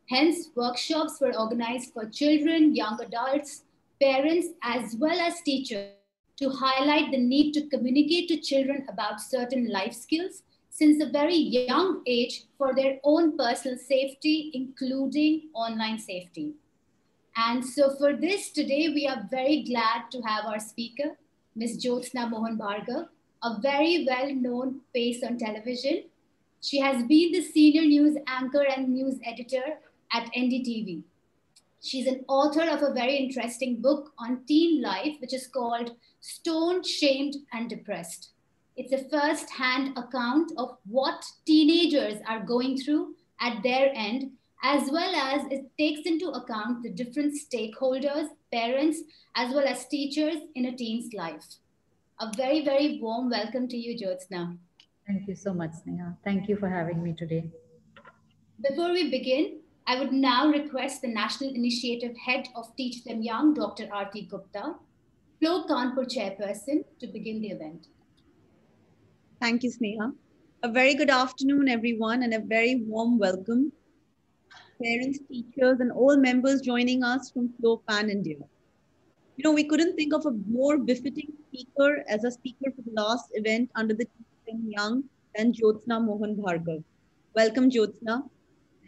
Hence, workshops were organized for children, young adults, parents, as well as teachers to highlight the need to communicate to children about certain life skills since a very young age for their own personal safety, including online safety. And so for this today, we are very glad to have our speaker, Ms. Jyotsna Mohan Bhargav, a very well-known face on television. She has been the senior news anchor and news editor at NDTV. She's an author of a very interesting book on teen life, which is called Stoned, Shamed, and Depressed. It's a first hand account of what teenagers are going through at their end, as well as it takes into account the different stakeholders, parents, as well as teachers in a teen's life. A very, very warm welcome to you, Jyotsna. Thank you so much, Sneha. Thank you for having me today. Before we begin, I would now request the National Initiative Head of Teach Them Young, Dr. Aarti Gupta, Flo Kanpur Chairperson, to begin the event. Thank you, Sneha. A very good afternoon, everyone, and a very warm welcome. Parents, teachers, and all members joining us from Flow Pan India. You know, we couldn't think of a more befitting speaker as a speaker for the last event under the Teach Them Young than Jyotsna Mohan Bhargav. Welcome, Jyotsna.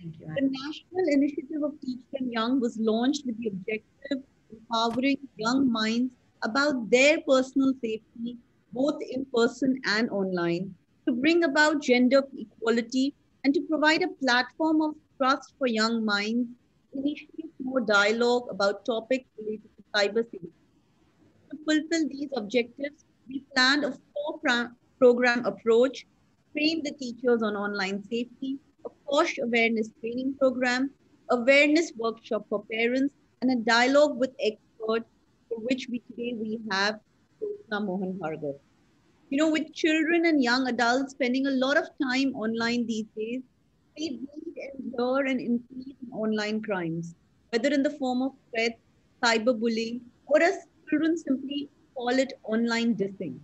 Thank you. The National Initiative of Teach Them Young was launched with the objective of empowering young minds about their personal safety, both in person and online, to bring about gender equality and to provide a platform of trust for young minds, initiate more dialogue about topics related to cyber safety. To fulfill these objectives, we planned a program approach, train the teachers on online safety, a POSH awareness training program, awareness workshop for parents, and a dialogue with experts for which today we have Jyotsna Mohan Bhargav. You know, with children and young adults spending a lot of time online these days, they read and hear an increase in online crimes, whether in the form of threats, cyberbullying, or as children simply call it online dissing.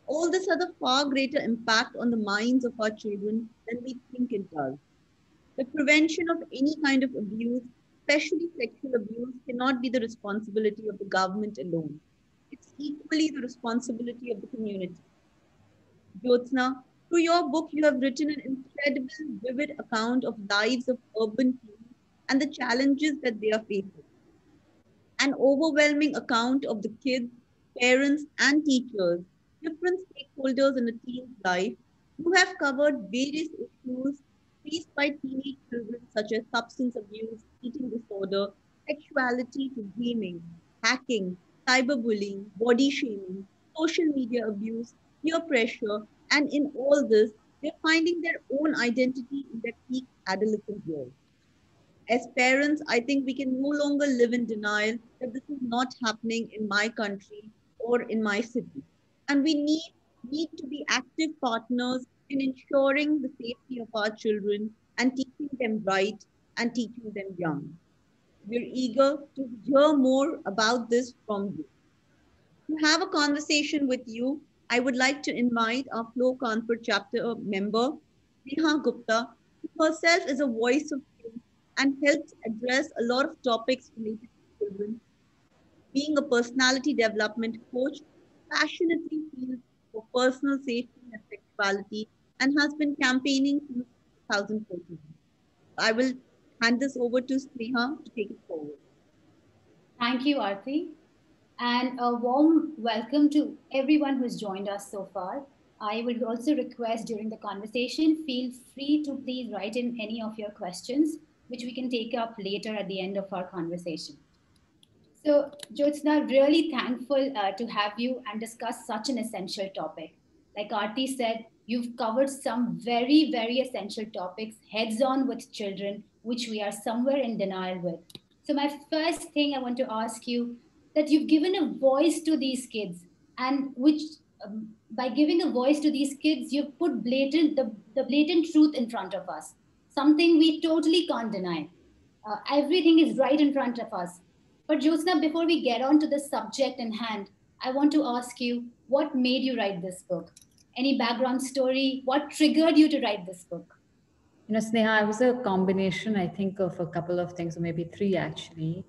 All this has a far greater impact on the minds of our children than we think it does. The prevention of any kind of abuse, especially sexual abuse, cannot be the responsibility of the government alone. It's equally the responsibility of the community. Jyotsna, through your book, you have written an incredible, vivid account of lives of urban teens and the challenges that they are facing. An overwhelming account of the kids, parents, and teachers, different stakeholders in a teen's life. You have covered various issues faced by teenage children, such as substance abuse, eating disorder, sexuality to gaming, hacking, cyberbullying, body shaming, social media abuse, peer pressure, and in all this, they're finding their own identity in their peak adolescent years. As parents, I think we can no longer live in denial that this is not happening in my country or in my city. And we need to be active partners in ensuring the safety of our children and teaching them right and teaching them young. We're eager to hear more about this from you. To have a conversation with you, I would like to invite our Flow Kanpur chapter member, Neha Gupta, who herself is a voice of change and helps address a lot of topics related to children. Being a personality development coach, passionately feels for personal safety and sexuality and has been campaigning since 2014. I will hand this over to Sneha to take it forward. Thank you, Aarti. And a warm welcome to everyone who's joined us so far. I will also request during the conversation, feel free to please write in any of your questions, which we can take up later at the end of our conversation. So, Jyotsna, really thankful to have you and discuss such an essential topic. Like Aarti said, you've covered some very, very essential topics heads on with children, which we are somewhere in denial with. So, my first thing I want to ask you that you've given a voice to these kids, and which by giving a voice to these kids, you've put the blatant truth in front of us, something we totally can't deny. Everything is right in front of us. But Jyotsna, before we get on to the subject in hand, I want to ask you what made you write this book? Any background story? What triggered you to write this book? Sneha, I was a combination, I think, of a couple of things, or maybe three actually.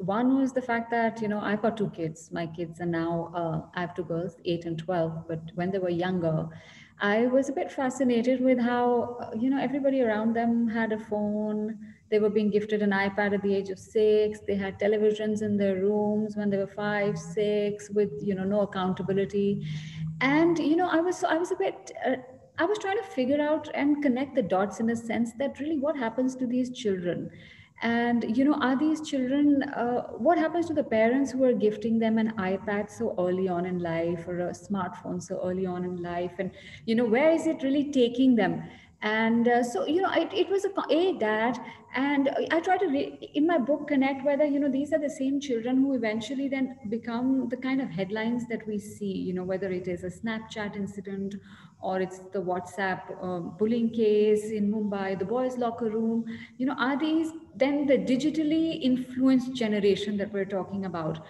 One was the fact that, I've got two kids. My kids are now, I have two girls, 8 and 12, but when they were younger, I was a bit fascinated with how, everybody around them had a phone. They were being gifted an iPad at the age of 6. They had televisions in their rooms when they were 5, 6, with, no accountability. And, I was a bit, I was trying to figure out and connect the dots in a sense that really what happens to these children. And, are these children, what happens to the parents who are gifting them an iPad so early on in life, or a smartphone so early on in life? And, where is it really taking them? And so, it was that. And I try to, in my book, connect whether, these are the same children who eventually then become the kind of headlines that we see, whether it is a Snapchat incident, or it's the WhatsApp bullying case in Mumbai, the boys' locker room. Are these then the digitally influenced generation that we're talking about?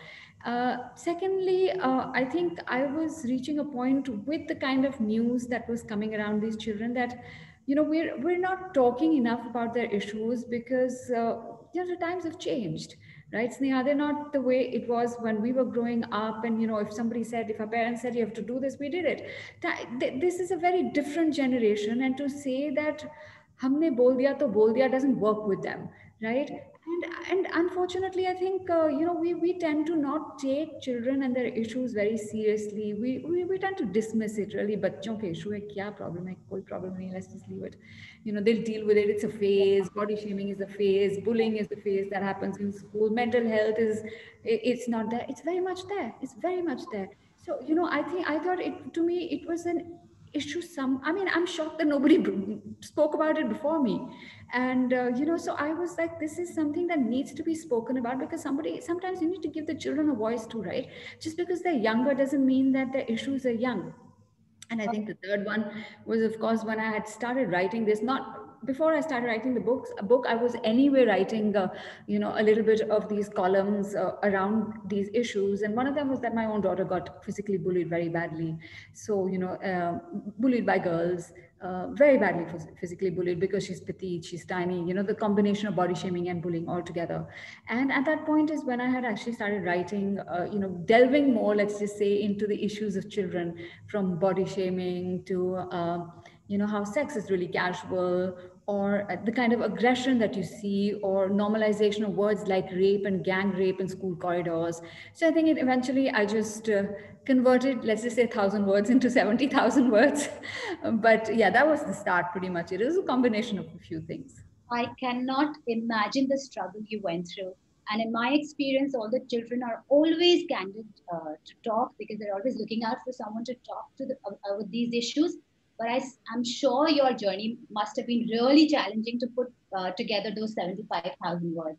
Secondly, I think I was reaching a point with the kind of news that was coming around these children that, we're not talking enough about their issues because, the times have changed, right, Sneha? They're not the way it was when we were growing up. And, if somebody said, if our parents said you have to do this, we did it. This is a very different generation. And to say that humne bol diya to bol diya doesn't work with them, right? And unfortunately, I think, we tend to not take children and their issues very seriously. We tend to dismiss it, really. बच्चों के issue है, क्या problem है, कोई problem नहीं, let's just leave it. They'll deal with it. It's a phase. Body shaming is a phase. Bullying is the phase that happens in school. Mental health is, it's not there. It's very much there. It's very much there. So, I thought it, to me, it was an issue. I'm shocked that nobody spoke about it before me. And, so I was like, this is something that needs to be spoken about, because sometimes you need to give the children a voice too, right? Just because they're younger doesn't mean that their issues are young. And I think the third one was, of course, when I had started writing this, not before I started writing the book, I was anyway writing, a little bit of these columns around these issues. And one of them was that my own daughter got physically bullied very badly. So, bullied by girls, very badly physically bullied, because she's petite, she's tiny, the combination of body shaming and bullying all together. And at that point is when I had actually started writing, delving more, let's just say, into the issues of children, from body shaming to, how sex is really casual, or the kind of aggression that you see, or normalization of words like rape and gang rape in school corridors. So I think eventually I just converted, let's just say, 1,000 words into 70,000 words. But yeah, that was the start pretty much. It was a combination of a few things. I cannot imagine the struggle you went through. And in my experience, all the children are always candid to talk, because they're always looking out for someone to talk to with these issues. But I'm sure your journey must have been really challenging to put together those 75,000 words.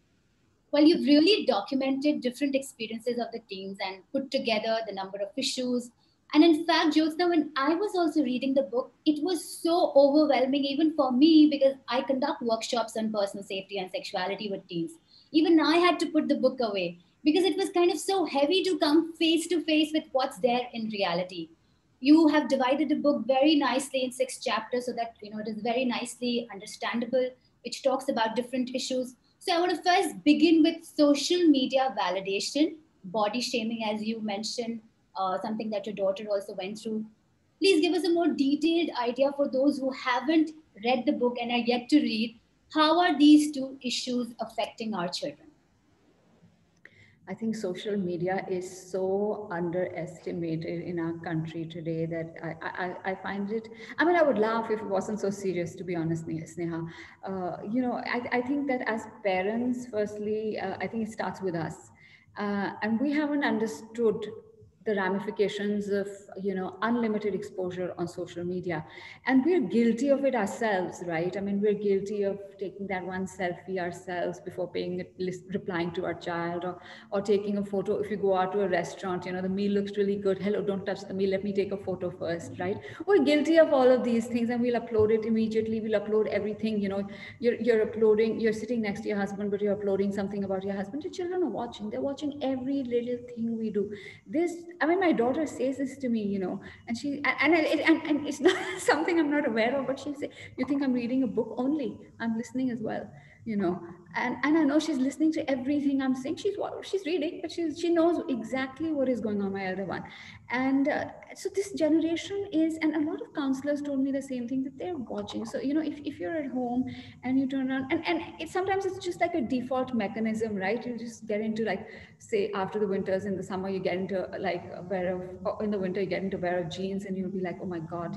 Well, you've really documented different experiences of the teens and put together the number of issues. And in fact, Jyotsna, when I was also reading the book, it was so overwhelming, even for me, because I conduct workshops on personal safety and sexuality with teens. Even I had to put the book away because it was kind of so heavy to come face to face with what's there in reality. You have divided the book very nicely in 6 chapters so that it is very nicely understandable, which talks about different issues. So I want to first begin with social media validation, body shaming, as you mentioned, something that your daughter also went through. Please give us a more detailed idea for those who haven't read the book and are yet to read. How are these two issues affecting our children? I think social media is so underestimated in our country today that I find it, I would laugh if it wasn't so serious, to be honest, Sneha. I think that as parents, firstly, I think it starts with us. And we haven't understood the ramifications of unlimited exposure on social media, and we're guilty of it ourselves, right? We're guilty of taking that one selfie ourselves before replying to our child, or taking a photo. If you go out to a restaurant, the meal looks really good, hello, don't touch the meal, let me take a photo first, right? We're guilty of all of these things, and we'll upload it immediately. We'll upload everything. You're uploading, you're sitting next to your husband, but you're uploading something about your husband. Your children are watching, they're watching every little thing we do. This, I mean, my daughter says this to me, and and it's not something I'm not aware of, but she'll say, "You think I'm reading a book only? I'm listening as well." And I know she's listening to everything I'm saying. She's reading, but she knows exactly what is going on, my elder one. And so this generation is, and a lot of counselors told me the same thing, that they're watching. So if you're at home and you turn on, and sometimes it's just like a default mechanism, right? You just get into, like, say, after the winters, in the summer you get into like a pair of, or in the winter you get into a pair of jeans, and you'll be like, oh my god,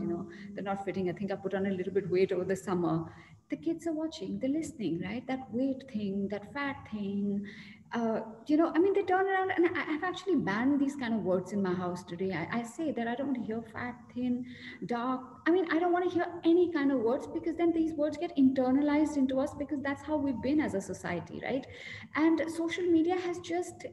they're not fitting. I think I put on a little bit weight over the summer. The kids are watching, they're listening, right? That weight thing, that fat thing. I mean, they turn around, and I've actually banned these kind of words in my house today. I say that I don't want to hear fat, thin, dark. I mean, I don't want to hear any kind of words, because then these words get internalized into us, because that's how we've been as a society, right? And social media has just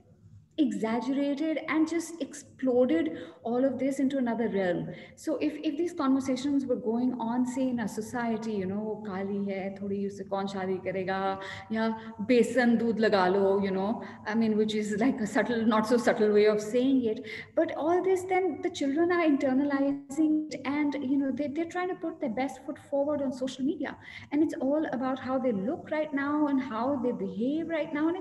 exaggerated and just exploded all of this into another realm. So if these conversations were going on, say, in a society, kali hai thodi, usse kaun shadi karega, ya besan doodh laga lo, I mean, which is like a subtle, not so subtle way of saying it. But all this, then the children are internalizing it, and they're trying to put their best foot forward on social media, and it's all about how they look right now and how they behave right now, and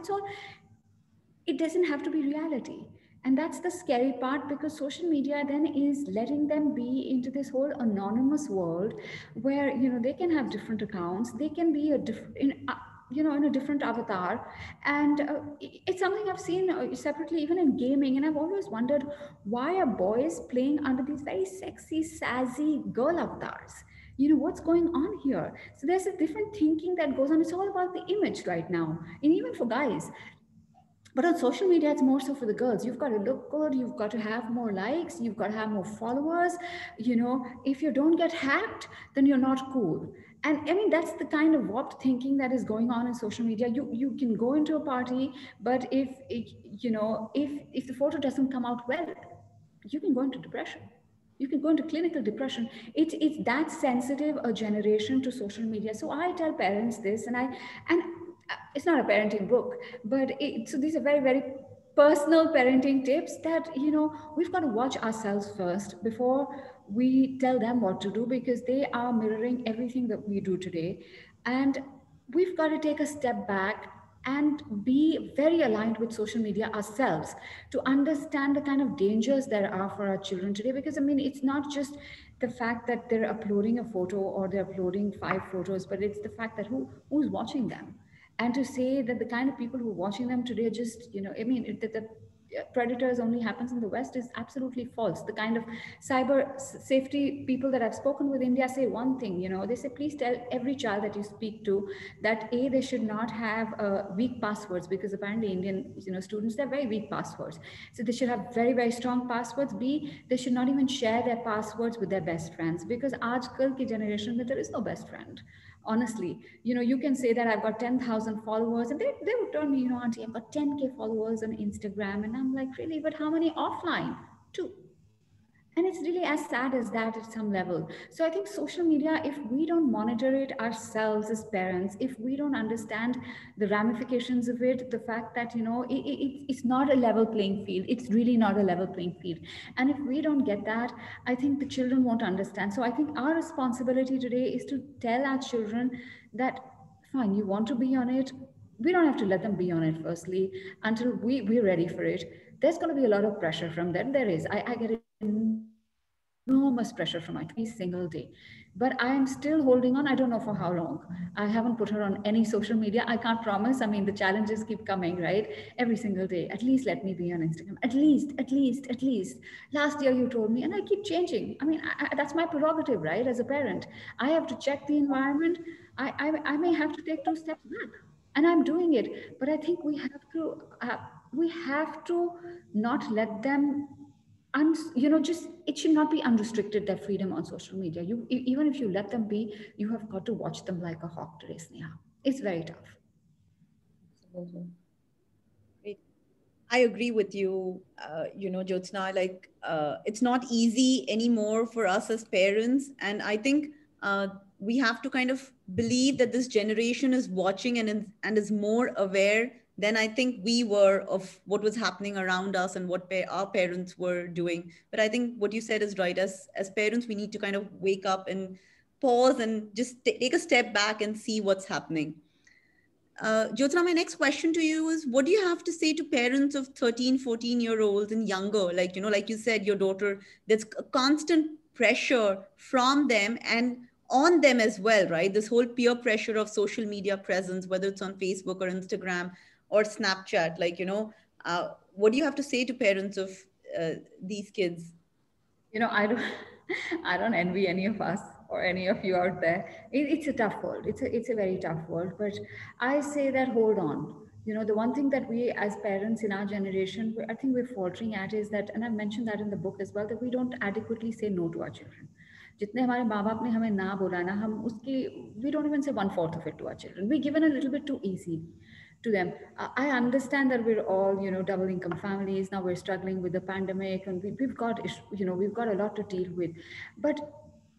it doesn't have to be reality. And that's the scary part, because social media then is letting them be into this whole anonymous world where they can have different accounts, they can be a different in a different avatar. And it's something I've seen separately even in gaming, and I've always wondered, why are boys playing under these very sexy, sassy girl avatars? What's going on here? So there's a different thinking that goes on. It's all about the image right now, and even for guys. But on social media, it's more so for the girls. You've got to look good. You've got to have more likes. You've got to have more followers. If you don't get hacked, then you're not cool. And I mean, that's the kind of warped thinking that is going on in social media. You can go into a party, but if the photo doesn't come out well, you can go into depression. You can go into clinical depression. It's that sensitive a generation to social media. So I tell parents this, and it's not a parenting book, but so these are very, very personal parenting tips that, we've got to watch ourselves first before we tell them what to do, because they are mirroring everything that we do today. And we've got to take a step back and be very aligned with social media ourselves to understand the kind of dangers there are for our children today. Because I mean, it's not just the fact that they're uploading a photo or they're uploading 5 photos, but it's the fact that who's watching them. And to say that the kind of people who are watching them today just, I mean, the predators only happens in the West is absolutely false. The kind of cyber safety people that I've spoken with India say one thing, they say, please tell every child that you speak to that they should not have weak passwords, because apparently Indian, students, they're very weak passwords. So they should have very, very strong passwords. B, they should not even share their passwords with their best friends, because aajkal ki generation, there is no best friend. Honestly, you can say that I've got 10,000 followers, and they would tell me, auntie, I've got 10K followers on Instagram. And I'm like, really? But how many offline? 2. And it's really as sad as that at some level. So I think social media, if we don't monitor it ourselves as parents, if we don't understand the ramifications of it, the fact that, it's not a level playing field, it's really not a level playing field. And if we don't get that, I think the children won't understand. So I think our responsibility today is to tell our children that, fine, you want to be on it. We don't have to let them be on it, firstly, until we're ready for it. There's going to be a lot of pressure from them. There is. I get it. Enormous pressure from my every single day, but I am still holding on. I don't know for how long. I haven't put her on any social media. I can't promise. I mean, the challenges keep coming, right? Every single day. At least let me be on Instagram. At least. Last year you told me, and I keep changing. I mean, that's my prerogative, right? As a parent, I have to check the environment. I may have to take 2 steps back, and I'm doing it. But I think we have to not let them. And just it should not be unrestricted, their freedom on social media. Even if you let them be, you have got to watch them like a hawk today, Sneha. It's very tough. I agree with you, Jyotsna, like it's not easy anymore for us as parents. And I think we have to kind of believe that this generation is watching and is more aware than I think we were of what was happening around us and what our parents were doing. But I think what you said is right. As parents, we need to kind of wake up and pause and just take a step back and see what's happening. Jyotsna, my next question to you is, what do you have to say to parents of 13, 14-year-olds and younger? Like, like you said, your daughter, there's a constant pressure from them and on them as well, right? This whole peer pressure of social media presence, whether it's on Facebook or Instagram or Snapchat, like, what do you have to say to parents of these kids? I don't, I don't envy any of us or any of you out there. It's a tough world. It's a very tough world. But I say that hold on. The one thing that we as parents in our generation, I think we're faltering at is that, and I've mentioned that in the book as well, that we don't adequately say no to our children. जितने हमारे माँ बाप ने हमें ना बोला ना, हम उसकी we don't even say 1/4 of it to our children. We're given a little bit too easy to them. I understand that we're all, double income families. Now we're struggling with the pandemic and we've got, we've got a lot to deal with. But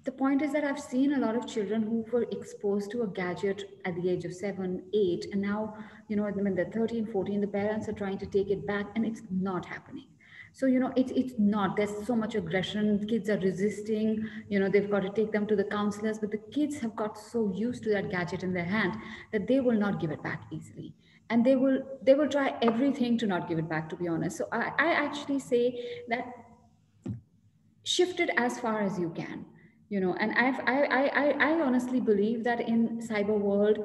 the point is that I've seen a lot of children who were exposed to a gadget at the age of 7, 8, and now, when they're 13, 14, the parents are trying to take it back and it's not happening. So, it's not, there's so much aggression, kids are resisting, they've got to take them to the counselors, but the kids have got so used to that gadget in their hand that they will not give it back easily. And they will try everything to not give it back, to be honest. So I actually say that shift it as far as you can, and I honestly believe that in cyber world,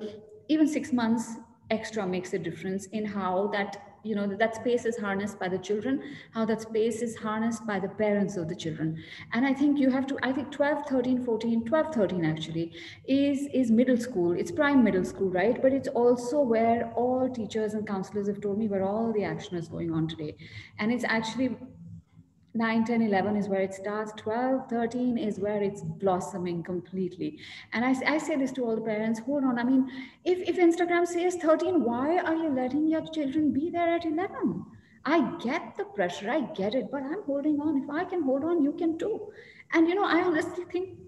even 6 months extra makes a difference in how that that space is harnessed by the children, how that space is harnessed by the parents of the children. And I think I think 12, 13, 14, 12, 13 actually is middle school. It's prime middle school, right? But it's also where all teachers and counselors have told me where all the action is going on today. And it's actually 9, 10, 11 is where it starts. 12, 13 is where it's blossoming completely. And I say this to all the parents, hold on. I mean, if Instagram says 13, why are you letting your children be there at 11? I get the pressure, I get it, but I'm holding on. If I can hold on, you can too. And, I honestly think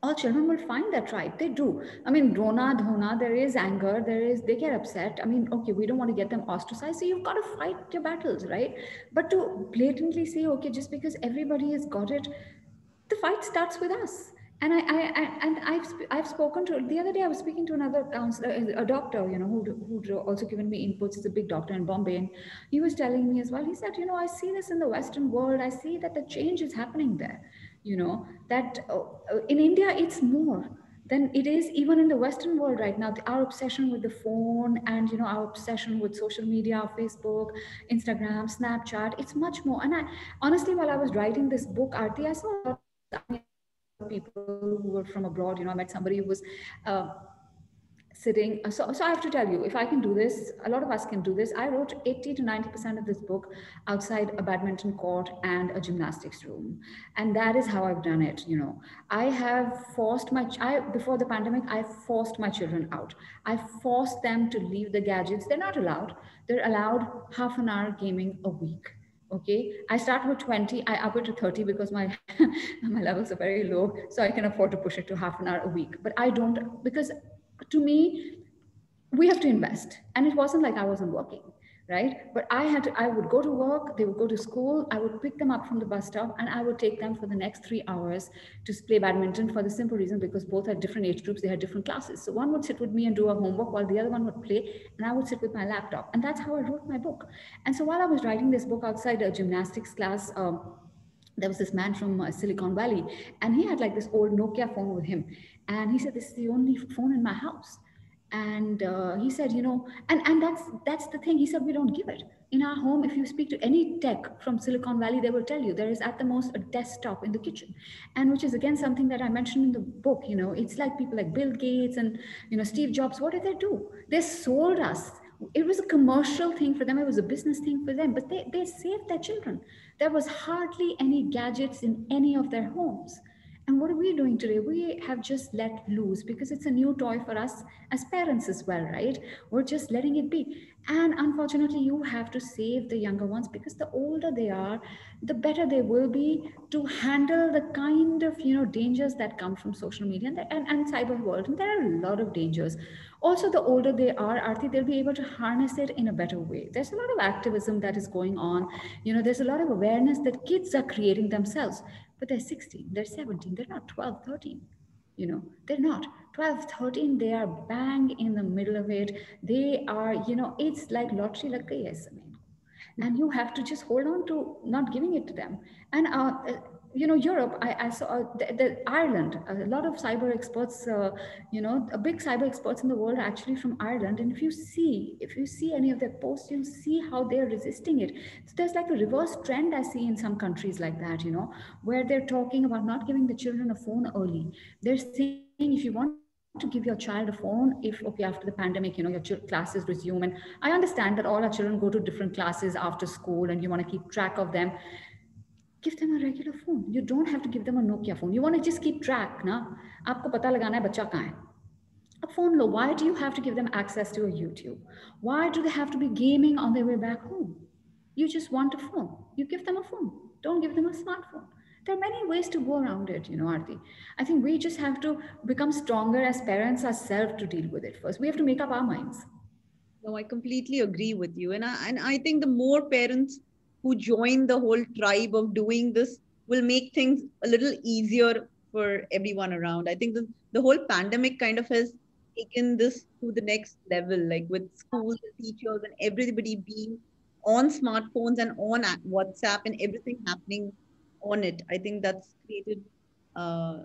all children will find that right. They do. I mean, Rona, Dhona, there is anger, they get upset. I mean, okay, we don't want to get them ostracized. So you've got to fight your battles, right? But to blatantly say, okay, just because everybody has got it, the fight starts with us. And I've spoken to, the other day I was speaking to another counselor, a doctor, who'd also given me inputs. He's a big doctor in Bombay. And he was telling me as well, he said, I see this in the Western world. I see that the change is happening there. That in India, it's more than it is even in the Western world right now. Our obsession with the phone and, our obsession with social media, Facebook, Instagram, Snapchat, it's much more. And I honestly, while I was writing this book, Aarti, I saw a lot of people who were from abroad. I met somebody who was sitting. So I have to tell you, if I can do this, a lot of us can do this. I wrote 80 to 90% of this book outside a badminton court and a gymnastics room. And that is how I've done it. I have forced before the pandemic, I forced my children out. I forced them to leave the gadgets. They're not allowed. They're allowed half an hour gaming a week. Okay, I start with 20, I up it to 30 because my my levels are very low. So I can afford to push it to half an hour a week. But I don't, because to me, we have to invest. And it wasn't like I wasn't working, right? But I would go to work, they would go to school, I would pick them up from the bus stop, and I would take them for the next 3 hours to play badminton, for the simple reason because both had different age groups, they had different classes. So one would sit with me and do a homework while the other one would play, and I would sit with my laptop. And that's how I wrote my book. And so while I was writing this book outside a gymnastics class, there was this man from Silicon Valley, and he had like this old Nokia phone with him. And he said, this is the only phone in my house. And he said, and that's the thing. He said, we don't give it. In our home, if you speak to any tech from Silicon Valley, they will tell you there is at the most a desktop in the kitchen. And which is again something that I mentioned in the book. It's like people like Bill Gates and, Steve Jobs. What did they do? They sold us. It was a commercial thing for them. It was a business thing for them, but they saved their children. There was hardly any gadgets in any of their homes. And what are we doing today? We have just let loose because it's a new toy for us as parents as well, right? We're just letting it be. And unfortunately, you have to save the younger ones because the older they are, the better they will be to handle the kind of dangers that come from social media and cyber world. And there are a lot of dangers. Also, the older they are, Arti, they'll be able to harness it in a better way. There's a lot of activism that is going on. There's a lot of awareness that kids are creating themselves, but they're 16, they're 17, they're not 12, 13. They're not 12, 13. They are bang in the middle of it. They are, it's like lottery lag gayi hai is samay ko. And you have to just hold on to not giving it to them. And Europe, I saw the Ireland, a lot of cyber experts, a big cyber experts in the world are actually from Ireland. And if you see any of their posts, you'll see how they're resisting it. So there's like a reverse trend I see in some countries like that, where they're talking about not giving the children a phone early. They're saying if you want to give your child a phone, after the pandemic, your classes resume. And I understand that all our children go to different classes after school and you want to keep track of them. Give them a regular phone. You don't have to give them a Nokia phone. You want to just keep track, na? आपको पता लगाना है बच्चा कहाँ है. A phone low. Why do you have to give them access to a YouTube? Why do they have to be gaming on their way back home? You just want a phone. You give them a phone. Don't give them a smartphone. There are many ways to go around it, Aarti. I think we just have to become stronger as parents ourselves to deal with it first. We have to make up our minds. No, I completely agree with you. And I think the more parents who join the whole tribe of doing this will make things a little easier for everyone around. I think the whole pandemic kind of has taken this to the next level, like with schools, teachers, and everybody being on smartphones and on WhatsApp and everything happening on it. I think that's created uh,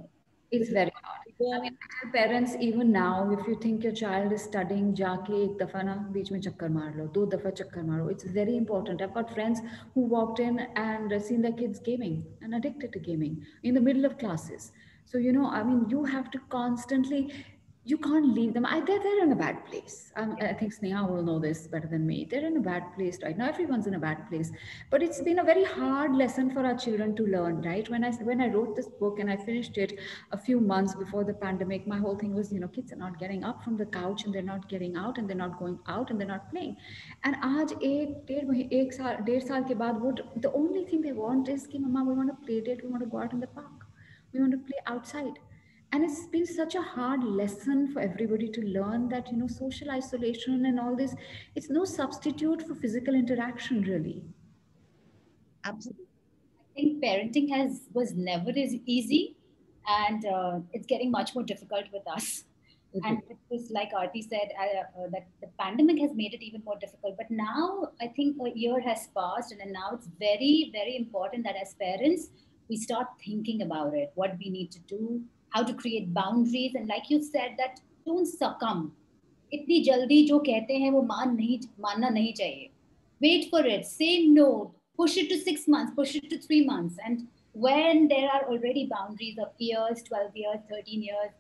It's very hard. I mean, I tell parents even now, if you think your child is studying, जाके एक दफा ना बीच में चक्कर मार लो, दो दफा चक्कर मारो. It's very important. I've got friends who walked in and seen their kids gaming and addicted to gaming in the middle of classes. So I mean, you have to constantly, you can't leave them. They're in a bad place. I think Sneha will know this better than me. They're in a bad place right now. Everyone's in a bad place. But it's been a very hard lesson for our children to learn, right? When I wrote this book and I finished it a few months before the pandemic, my whole thing was, kids are not getting up from the couch and they're not getting out and they're not going out and they're not playing. And आज डेढ़ साल के बाद the only thing they want is कि mama, we want to play date, we want to go out in the park, we want to play outside. And it's been such a hard lesson for everybody to learn that social isolation and all this, it's no substitute for physical interaction, really. Absolutely. I think parenting was never as easy, and it's getting much more difficult with us. And it was like Aarti said, that the pandemic has made it even more difficult. But now I think a year has passed, and then now it's very, very important that as parents, we start thinking about it, what we need to do, how to create boundaries. And like you said, that don't succumb. इतनी जल्दी जो कहते हैं वो मानना नहीं चाहिए. Wait for it, say no, push it to 6 months, push it to 3 months. And when there are already boundaries of years, 12 years, 13 years,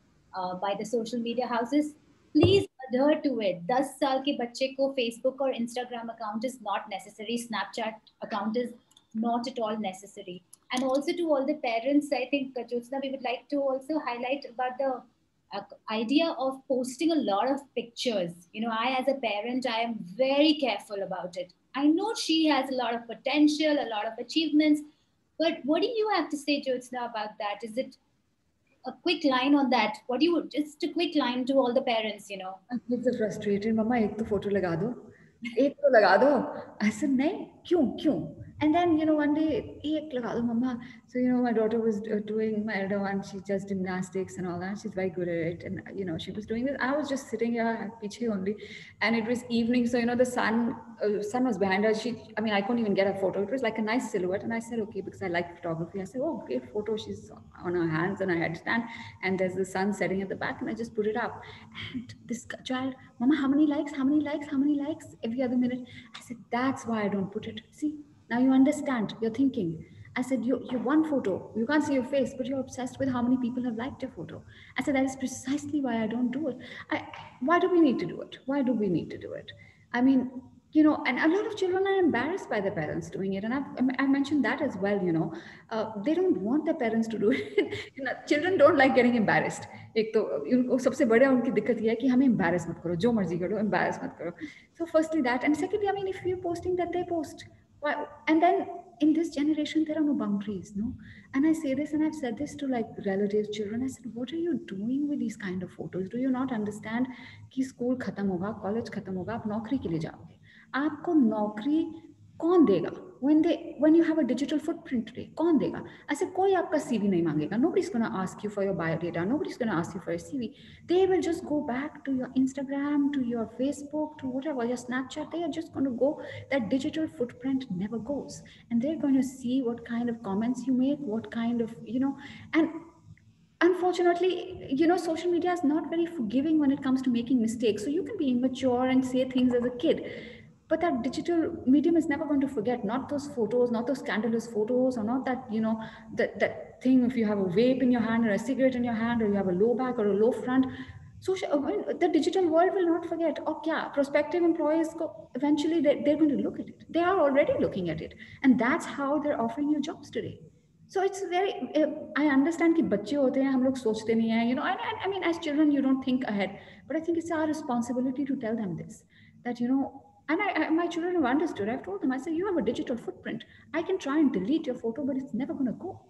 by the social media houses, please adhere to it. 10 साल के बच्चे को Facebook or Instagram account is not necessary. Snapchat account is not at all necessary. And also to all the parents, I think, Jyotsna, we would like to also highlight about the idea of posting a lot of pictures. I as a parent, I am very careful about it. I know she has a lot of potential, a lot of achievements, but what do you have to say, Jyotsna, about that? Is it a quick line on that? Just a quick line to all the parents, Kids are frustrated. Mama, एक तो photo लगा दो, एक तो लगा दो. I said, नहीं, क्यों? And then, one day, ek laga do, mama. So, my daughter was doing, my elder one, she does gymnastics and all that. She's very good at it. And, she was doing this. I was just sitting here, piche only. And it was evening. So, the sun was behind her. I couldn't even get a photo. It was like a nice silhouette. And I said, okay, because I like photography. I said, oh, great photo. She's on her hands and her headstand. And there's the sun setting at the back. And I just put it up. And this child, mama, how many likes? Every other minute. I said, that's why I don't put it. See? Now you understand, you're thinking. I said, you one photo, you can't see your face, but you're obsessed with how many people have liked your photo. I said, that is precisely why I don't do it. Why do we need to do it? I mean, you know, and a lot of children are embarrassed by their parents doing it. And I mentioned that as well, you know, they don't want their parents to do it. You know, children don't like getting embarrassed. एक तो उनको सबसे बड़ा उनकी दिक्कत ये है कि हमें embarrass मत करो, जो मर्जी करो, embarrass मत करो. So firstly that, and secondly, I mean, if you're posting that, they post. Why? And then in this generation, there are no boundaries, no? And I say this, and I've said this to like relatives, children. I said, what are you doing with these kind of photos? Do you not understand कि school खत्म होगा, college खत्म होगा, आप नौकरी के लिए जाओगे. आपको नौकरी कौन देगा? when you have a digital footprint today, कौन देगा? ऐसे कोई आपका CV नहीं मांगेगा. Nobody's going to ask you for your biodata. Nobody's going to ask you for your CV. They will just go back to your Instagram, to your Facebook, to whatever, your Snapchat. They are just going to go. That digital footprint never goes. And they're going to see what kind of comments you make, what kind of, you know, and unfortunately, you know, social media is not very forgiving when it comes to making mistakes. So you can be immature and say things as a kid, but that digital medium is never going to forget. Not those photos, not those scandalous photos, or not that, you know, that thing, if you have a vape in your hand or a cigarette in your hand, or you have a low back or a low front. The digital world will not forget. Or yeah, prospective employees eventually they're going to look at it. They are already looking at it, and that's how they're offering you jobs today. So it's very, I understand कि बच्चे होते हैं, हम लोग सोचते नहीं हैं, you know, and I mean, as children, you don't think ahead, but I think it's our responsibility to tell them this, that, you know, and my children have understood. I've told them, I say, you have a digital footprint. I can try and delete your photo, but it's never going to go.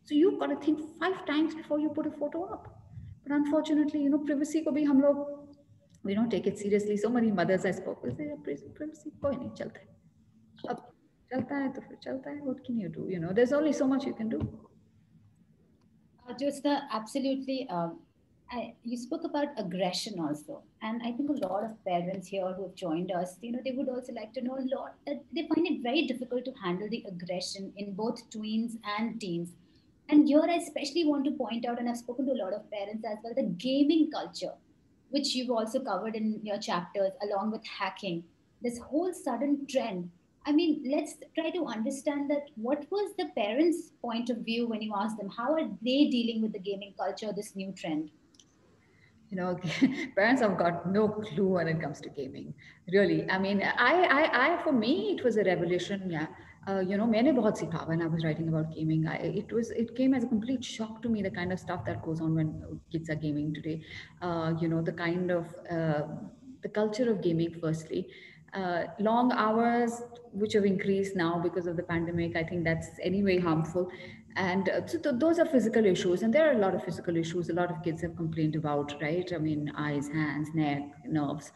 So you've got to think 5 times before you put a photo up. But unfortunately, you know, privacy को भी हम लोग, we don't take it seriously. So many mothers I spoke with say, privacy कोई नहीं चलता है. अब चलता है तो फिर चलता है. What can you do? You know, there's only so much you can do. Jyotsna, absolutely. You spoke about aggression also, and I think a lot of parents here who have joined us, you know, they would also like to know a lot that they find it very difficult to handle the aggression in both tweens and teens. And here, I especially want to point out, and I've spoken to a lot of parents as well, the gaming culture, which you've also covered in your chapters, along with hacking. This whole sudden trend. I mean, let's try to understand that what was the parents' point of view when you asked them, how are they dealing with the gaming culture, this new trend? You know, parents have got no clue when it comes to gaming. Really, I mean, for me, it was a revelation. Yeah, you know, मैंने बहुत सीखा when I was writing about gaming. It came as a complete shock to me, the kind of stuff that goes on when kids are gaming today. You know, the kind of the culture of gaming. Firstly, long hours, which have increased now because of the pandemic. I think that's anyway harmful. And those are physical issues, and there are a lot of physical issues a lot of kids have complained about, right? I mean, eyes, hands, neck, nerves,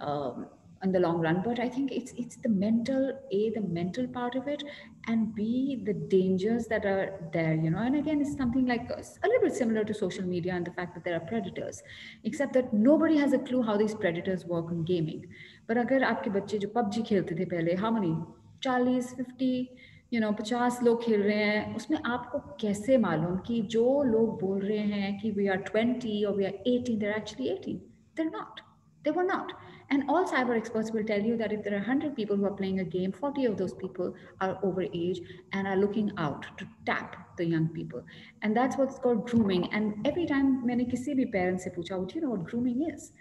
in the long run. But I think it's the mental part of it, and B, the dangers that are there, you know. And again, it's something like a little bit similar to social media and the fact that there are predators, except that nobody has a clue how these predators work in gaming. But अगर आपके बच्चे जो PUBG खेलते थे पहले, how many 40, 50, you know, 50 लोग खेल रहे हैं, उसमें आपको कैसे मालूम कि जो लोग बोल रहे हैं कि we are 20 or we are 18, they're actually 18? They're not. They were not. And all cyber experts will tell you that if there are 100 people who are playing a game, 40 of those people are over age and are looking out to tap the young people. And that's what's called grooming. And every time मैंने किसी भी parent से पूछा, do you know what grooming is?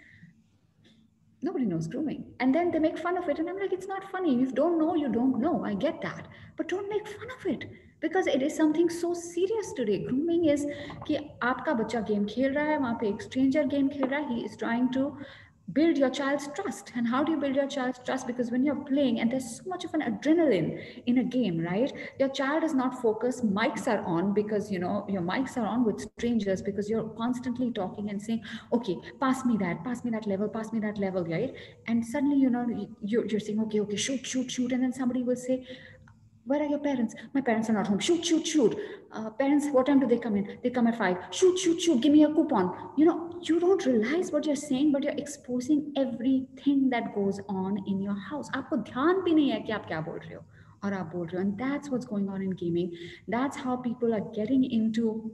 Nobody knows grooming. And then they make fun of it. And I'm like, it's not funny. If you don't know, you don't know. I get that. But don't make fun of it, because it is something so serious today. Grooming is कि आपका बच्चा game खेल रहा है, वहाँ पे एक stranger game खेल रहा है. He is trying to build your child's trust. And how do you build your child's trust? Because when you're playing and there's so much of an adrenaline in a game, right? Your child is not focused. Mics are on because, you know, your mics are on with strangers because you're constantly talking and saying, okay, pass me that level, right? And suddenly, you know, you're saying, okay, shoot. And then somebody will say, where are your parents? My parents are not home. Shoot. Parents, what time do they come in? They come at 5. Shoot. Give me a coupon. You know, you don't realize what you're saying, but you're exposing everything that goes on in your house. आपको ध्यान भी नहीं है कि आप क्या बोल रहे हो और आप बोल रहे हो. And that's what's going on in gaming. That's how people are getting into,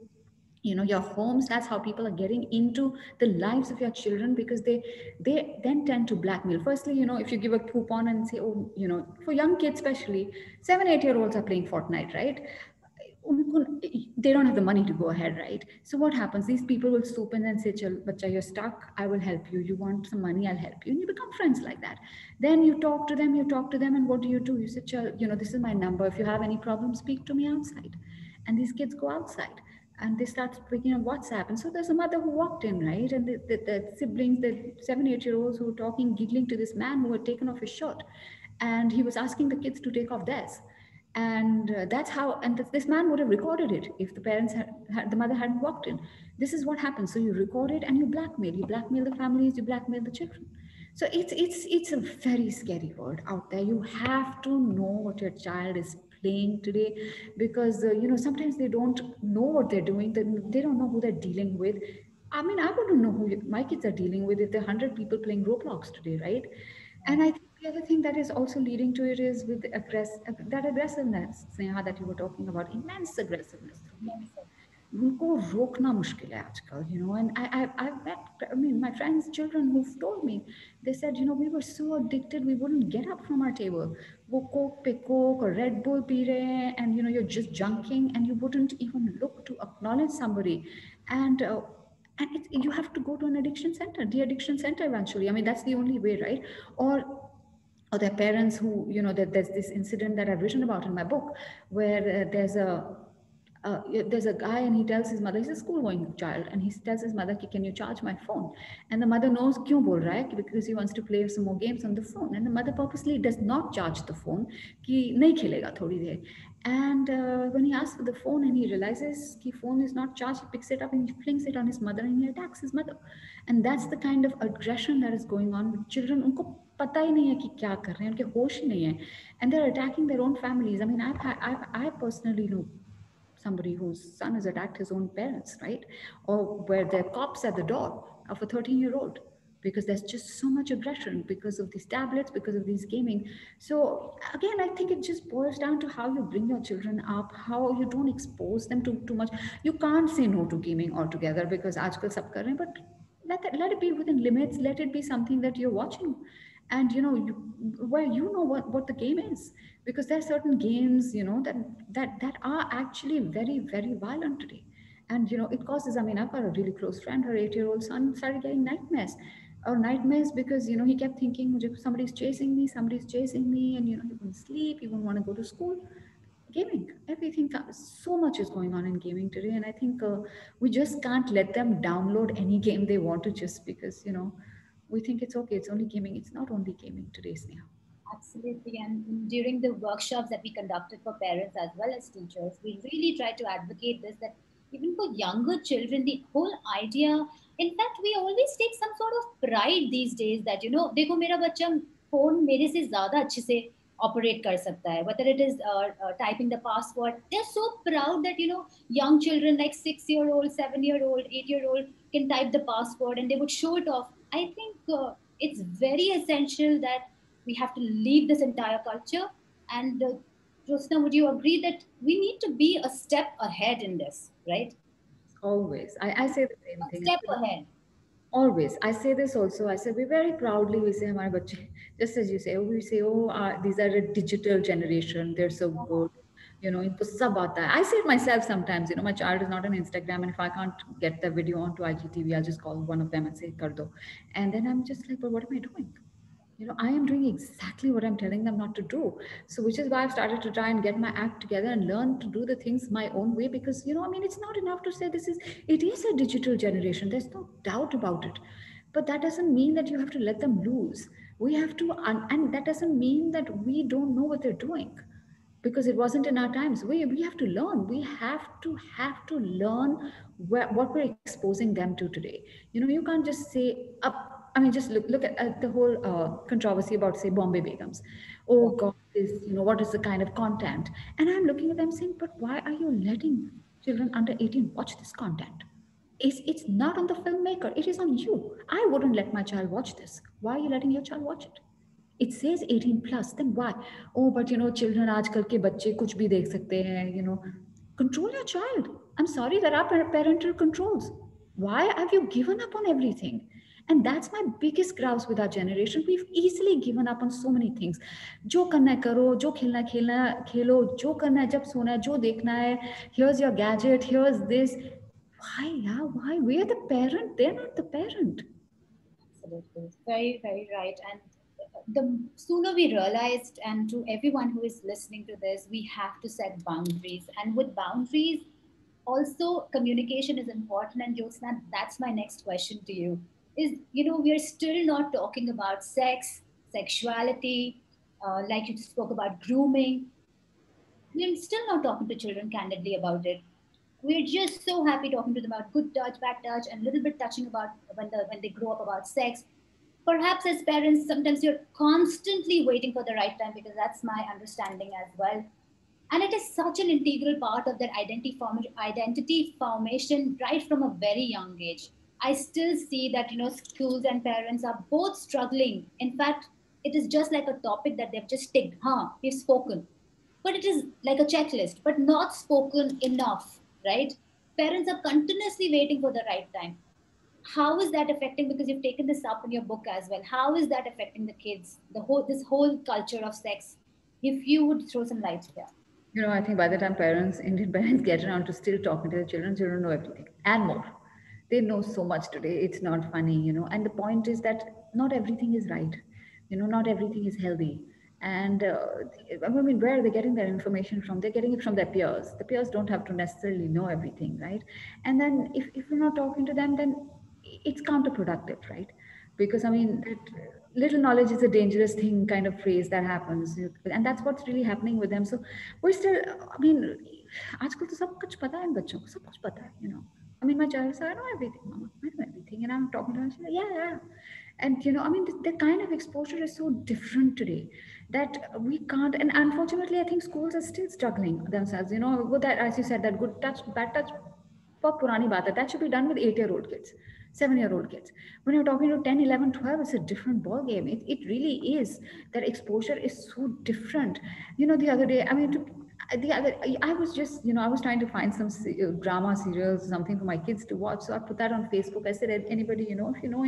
you know, your homes. That's how people are getting into the lives of your children, because they then tend to blackmail. Firstly, you know, if you give a coupon and say, oh, you know, for young kids especially, 7-8 year olds are playing Fortnite, right? they don't have the money to go ahead, right? So what happens? These people will swoop in and say, "Chal, bacha, you're stuck. I will help you. You want some money? I'll help you." And you become friends like that. Then you talk to them, and what do? You say, "Chal, this is my number. If you have any problems, speak to me outside." And these kids go outside and they start speaking on WhatsApp. And so there's a mother who walked in, right? And the siblings, the 7, 8 year olds who were talking, giggling to this man who had taken off his shirt. And he was asking the kids to take off theirs. And that's how, and this man would have recorded it if the parents the mother hadn't walked in. This is what happens. So you record it and you blackmail the families, you blackmail the children. So it's a very scary world out there. You have to know what your child is playing today, because sometimes they don't know what they're doing. They don't know who they're dealing with. I mean, I wouldn't know who my kids are dealing with if there are 100 people playing Roblox today, right? And I think the other thing that is also leading to it is with that aggressiveness, Sneha, that you were talking about, immense aggressiveness. उनको रोकना मुश्किल है आजकल, and I've met, I mean, my friends' children who've told me, they said, we were so addicted, we wouldn't get up from our table. वो Coke पे Coke or Red Bull P रहे हैं, and you're just junking, and you wouldn't even look to acknowledge somebody, and you have to go to an addiction center, de-addiction center eventually. I mean, that's the only way, right? Or their parents who, that there's this incident that I've written about in my book, where there's a guy and he tells his mother, he's a school going child, and he tells his mother, can you charge my phone? And the mother knows kyun bol raha hai, because he wants to play some more games on the phone. And the mother purposely does not charge the phone, ki nahi khelega thodi der. And when he asks for the phone and he realizes the phone is not charged, he picks it up and he flings it on his mother and he attacks his mother. And that's the kind of aggression that is going on with children. Unko pata hi nahi hai ki kya kar rahe hain, unke hosh hi nahi hai, and they're attacking their own families. I mean, I personally know somebody whose son has attacked his own parents, right? Or where there are cops at the door of a 13-year-old, because there's just so much aggression because of these tablets, because of these gaming. So again, I think it just boils down to how you bring your children up, how you don't expose them to too much. You can't say no to gaming altogether, because aajkal sab kar rahe hain, but let it be within limits. Let it be something that you're watching, and where what the game is, because there are certain games that are actually very, very violent today. And it causes, I mean, I've got a really close friend, her 8-year-old son started getting nightmares because he kept thinking, somebody's chasing me, and he wouldn't sleep, he wouldn't want to go to school. Gaming, everything, so much is going on in gaming today. And I think we just can't let them download any game they want to, just because we think it's okay, it's only gaming. It's not only gaming today, Sneha. Absolutely. And during the workshops that we conducted for parents as well as teachers, we really tried to advocate this, that even for younger children, the whole idea, in fact, we always take some sort of pride these days that, देखो मेरा बच्चा phone मेरे से ज़्यादा अच्छे से operate kar sakta hai, whether it is typing the password. They're so proud that, young children like 6-year-old, 7-year-old, 8-year-old can type the password and they would show it off. I think it's very essential that we have to leave this entire culture. And Jyotsna, would you agree that we need to be a step ahead in this, right? Always. I say the same thing. A step ahead. Always. I say this also. I say, we very proudly, we say, hamare bache, just as you say, we say, these are a digital generation. They're so good. Inko sab aata hai. I say it myself sometimes, my child is not on Instagram, and if I can't get the video onto IGTV, I'll just call one of them and say, kar do. And then I'm just like, but what am I doing? I am doing exactly what I'm telling them not to do. So which is why I've started to try and get my act together and learn to do the things my own way, because, I mean, it's not enough to say it is a digital generation. There's no doubt about it. But that doesn't mean that you have to let them lose. We have to, and that doesn't mean that we don't know what they're doing, because it wasn't in our times. We have to learn. We have to learn what we're exposing them to today. You can't just say, I mean, just look at the whole controversy about, say, Bombay Begums. Oh God, what is the kind of content? And I'm looking at them saying, but why are you letting children under 18 watch this content? It's not on the filmmaker. It is on you. I wouldn't let my child watch this. Why are you letting your child watch it? It says 18 plus, then why? Oh, but children aajkal ke bacche kuch bhi dekh sakte hain, Control your child. I'm sorry, there are parental controls. Why have you given up on everything? And that's my biggest grouse with our generation. We've easily given up on so many things. जो करना है करो, जो खेलना है खेलना खेलो, जो करना है जब सोना है, जो देखना है. Here's your gadget. Here's this. Why? Yeah, why? We're the parent. They're not the parent. Absolutely. Very, very right. And the sooner we realized, and to everyone who is listening to this, we have to set boundaries. And with boundaries, also communication is important. And Jyotsna, that's my next question to you. Is, we are still not talking about sex, sexuality, like you spoke about grooming. We're still not talking to children candidly about it. We're just so happy talking to them about good touch, bad touch, and a little bit touching about when they grow up about sex. Perhaps as parents, sometimes you're constantly waiting for the right time, because that's my understanding as well. And it is such an integral part of their identity formation right from a very young age. I still see that schools and parents are both struggling. In fact, it is just like a topic that they've just ticked. We've spoken, but it is like a checklist, but not spoken enough, right? Parents are continuously waiting for the right time. How is that affecting, because you've taken this up in your book as well, how is that affecting the kids, this whole culture of sex? If you would throw some light here. I think by the time Indian parents get around to still talking to their children know everything and more. They know so much today. It's not funny. And the point is that not everything is right. Not everything is healthy. And I mean, where are they getting their information from? They're getting it from their peers. The peers don't have to necessarily know everything, right? And then if you're not talking to them, then it's counterproductive, right? Because I mean, that little knowledge is a dangerous thing kind of phrase that happens, and that's what's really happening with them. So we're still, I mean, आजकल तो सब कुछ पता है इन बच्चों को, सब कुछ पता है. I mean, my child said, I know everything, Mama. I know everything. And I'm talking to her, she's like, yeah, yeah. And, I mean, the kind of exposure is so different today that we can't. And unfortunately, I think schools are still struggling themselves. With that, as you said, that good touch, bad touch, बहुत पुरानी बात है. That should be done with 8-year-old kids, 7-year-old kids. When you're talking to 10, 11, 12, it's a different ball game. It really is. That exposure is so different. The other day, I mean, I was just, I was trying to find some drama serials, something for my kids to watch. So I put that on Facebook. I said, anybody, if you know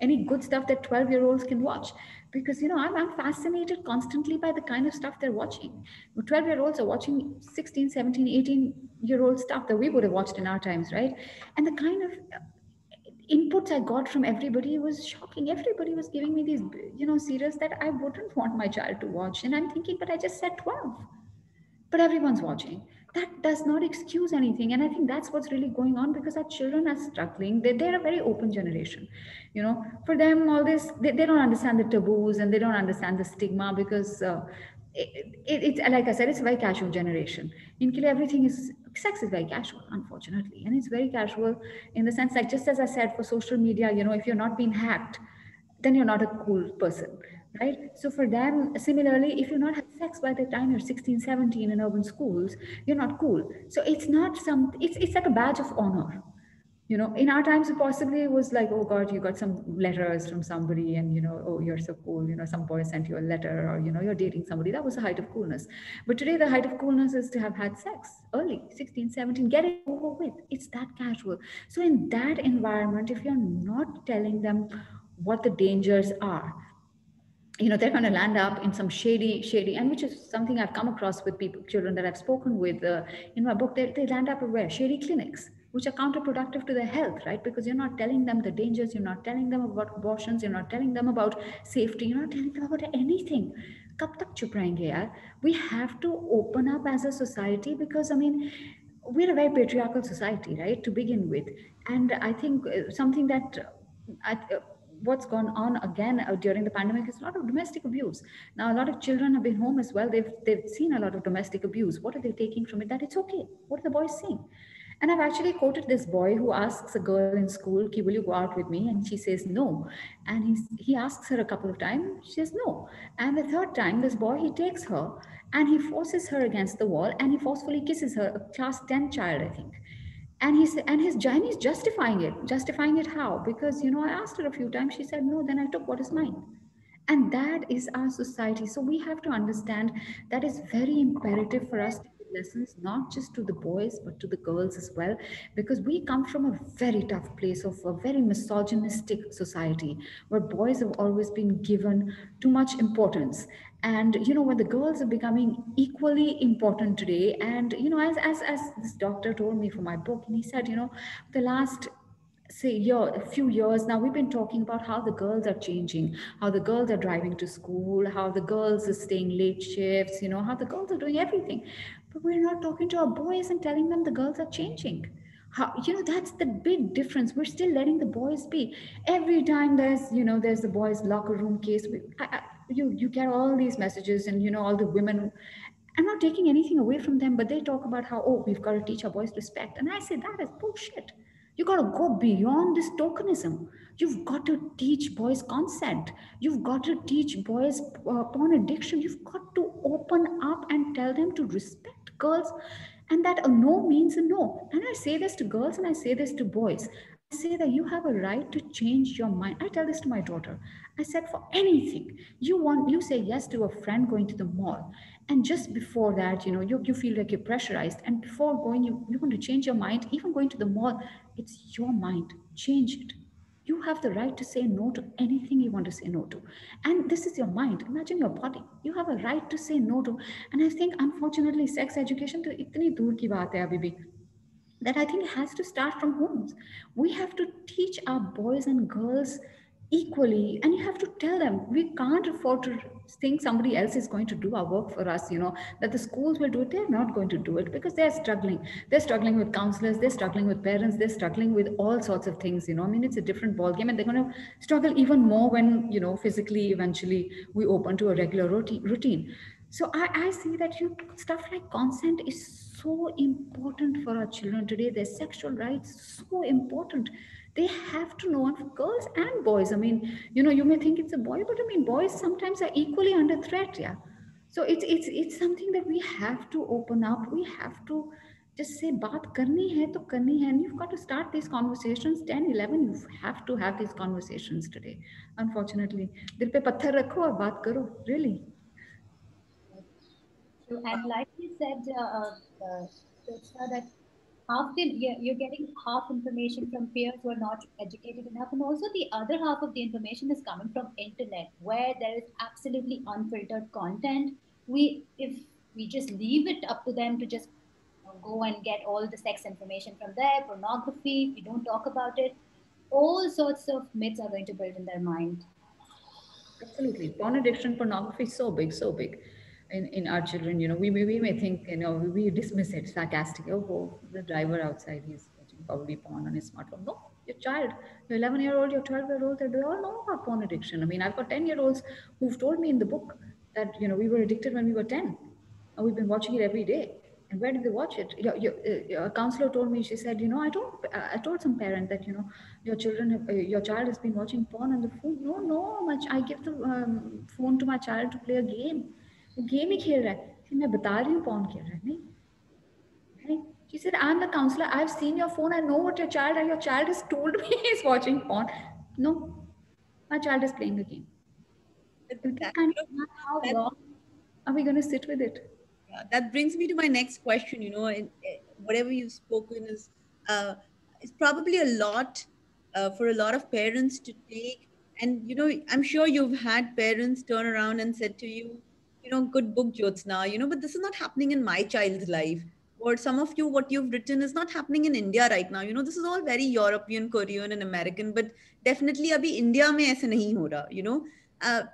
any good stuff that 12-year-olds can watch, because, I'm fascinated constantly by the kind of stuff they're watching. 12-year-olds are watching 16, 17, 18-year-old stuff that we would have watched in our times, right? And the kind of inputs I got from everybody was shocking. Everybody was giving me these, serials that I wouldn't want my child to watch. And I'm thinking, but I just said 12. But everyone's watching. That does not excuse anything. And I think that's what's really going on, because our children are struggling. They're a very open generation. For them, all this, they don't understand the taboos, and they don't understand the stigma, because it's like I said, it's a very casual generation. In Kili, everything is, sex is very casual, unfortunately. And it's very casual in the sense, like, just as I said, for social media, if you're not being hacked, then you're not a cool person, right? So for them, similarly, if you're not having sex by the time you're 16, 17 in urban schools, you're not cool. So it's not it's like a badge of honor. In our times, it possibly was like, oh God, you got some letters from somebody, and, oh, you're so cool. Some boy sent you a letter, or, you're dating somebody. That was the height of coolness. But today, the height of coolness is to have had sex early, 16, 17, get it over with. It's that casual. So in that environment, if you're not telling them what the dangers are, they're going to land up in some shady, and which is something I've come across with children that I've spoken with in my book. They land up where? Shady clinics, which are counterproductive to their health, right? Because you're not telling them the dangers, you're not telling them about abortions, you're not telling them about safety, you're not telling them about anything. Kab tak chup rahenge yaar? We have to open up as a society, because, I mean, we're a very patriarchal society, right, to begin with. And I think something that what's gone on again during the pandemic is a lot of domestic abuse. Now, a lot of children have been home as well. They've seen a lot of domestic abuse. What are they taking from it? That it's okay. What are the boys saying? And I've actually quoted this boy who asks a girl in school, "Ki, will you go out with me?" And she says no. And he asks her a couple of times. She says no. And the third time, this boy, he takes her and he forces her against the wall, and he forcefully kisses her, a class 10 child, I think. And his Chinese justifying it how? Because, I asked her a few times, she said no, then I took what is mine. And that is our society. So we have to understand that it's very imperative for us to lessons not just to the boys but to the girls as well, because we come from a very tough place of a very misogynistic society where boys have always been given too much importance. And when the girls are becoming equally important today, and as this doctor told me for my book, and he said, the last say year a few years now, we've been talking about how the girls are changing, how the girls are driving to school, how the girls are staying late shifts, how the girls are doing everything, but we're not talking to our boys and telling them the girls are changing. How, that's the big difference. We're still letting the boys be. Every time there's the boys locker room case, you get all these messages, and all the women, I'm not taking anything away from them, but they talk about how, oh, we've got to teach our boys respect. And I say that is bullshit. You got to go beyond this tokenism. You've got to teach boys consent. You've got to teach boys porn addiction. You've got to open up and tell them to respect girls, and that a no means a no. And I say this to girls and I say this to boys. I say that you have a right to change your mind. I tell this to my daughter. I said, for anything you say yes to a friend going to the mall, and just before that, you feel like you're pressurized, and before going, you want to change your mind. Even going to the mall, it's your mind. Change it. You have the right to say no to anything you want to say no to. And this is your mind. Imagine your body. You have a right to say no to. And I think, unfortunately, sex education to itni dur ki baat hai abhi bhi, that I think has to start from homes. We have to teach our boys and girls equally, and you have to tell them we can't afford to think somebody else is going to do our work for us, that the schools will do it. They're not going to do it because they're struggling with counselors, they're struggling with parents, they're struggling with all sorts of things. I mean, it's a different ball game, and they're going to struggle even more when physically eventually we open to a regular routine. So I see that stuff like consent is so important for our children today. Their sexual rights so important. They have to know, and for girls and boys. I mean, you may think it's a boy, but I mean, boys sometimes are equally under threat. Yeah. So it's something that we have to open up. We have to just say, baat karni hai to karni hai, and you've got to start these conversations. 10, 11, you have to have these conversations today. Unfortunately, dil pe patthar rakho aur baat karo. Really. So, and like you said, Jyotsna, that you're getting half information from peers who are not educated enough, and also the other half of the information is coming from internet, where there is absolutely unfiltered content. If we just leave it up to them to just go and get all the sex information from there, pornography, if we don't talk about it, all sorts of myths are going to build in their mind. Absolutely. Porn addiction, pornography is so big in our children. We may think, we dismiss it sarcastically. Oh, the driver outside, he's watching probably porn on his smartphone. No, your child, your 11-year-old, your 12-year-old, they all know about porn addiction. I mean, I've got 10-year-olds who've told me in the book that, we were addicted when we were 10. And we've been watching it every day. And where did they watch it? Your counselor told me, she said, I told some parent that, your child has been watching porn on the phone. No, much. I give the phone to my child to play a game. वो game ही खेल रहा है. मैं बता रही हूँ porn खेल रहा है नहीं. Right? She said, I'm the counselor. I've seen your phone. I know what your child has told me he's watching porn. No, my child is playing a game. How long are we going to sit with it? Yeah, that brings me to my next question. Whatever you've spoken is probably a lot for a lot of parents to take. And I'm sure you've had parents turn around and said to you, good book, Jyotsna, but this is not happening in my child's life. Or some of you, what you've written is not happening in India right now. This is all very European, Korean, and American, but definitely abhi India mein aise nahi ho raha.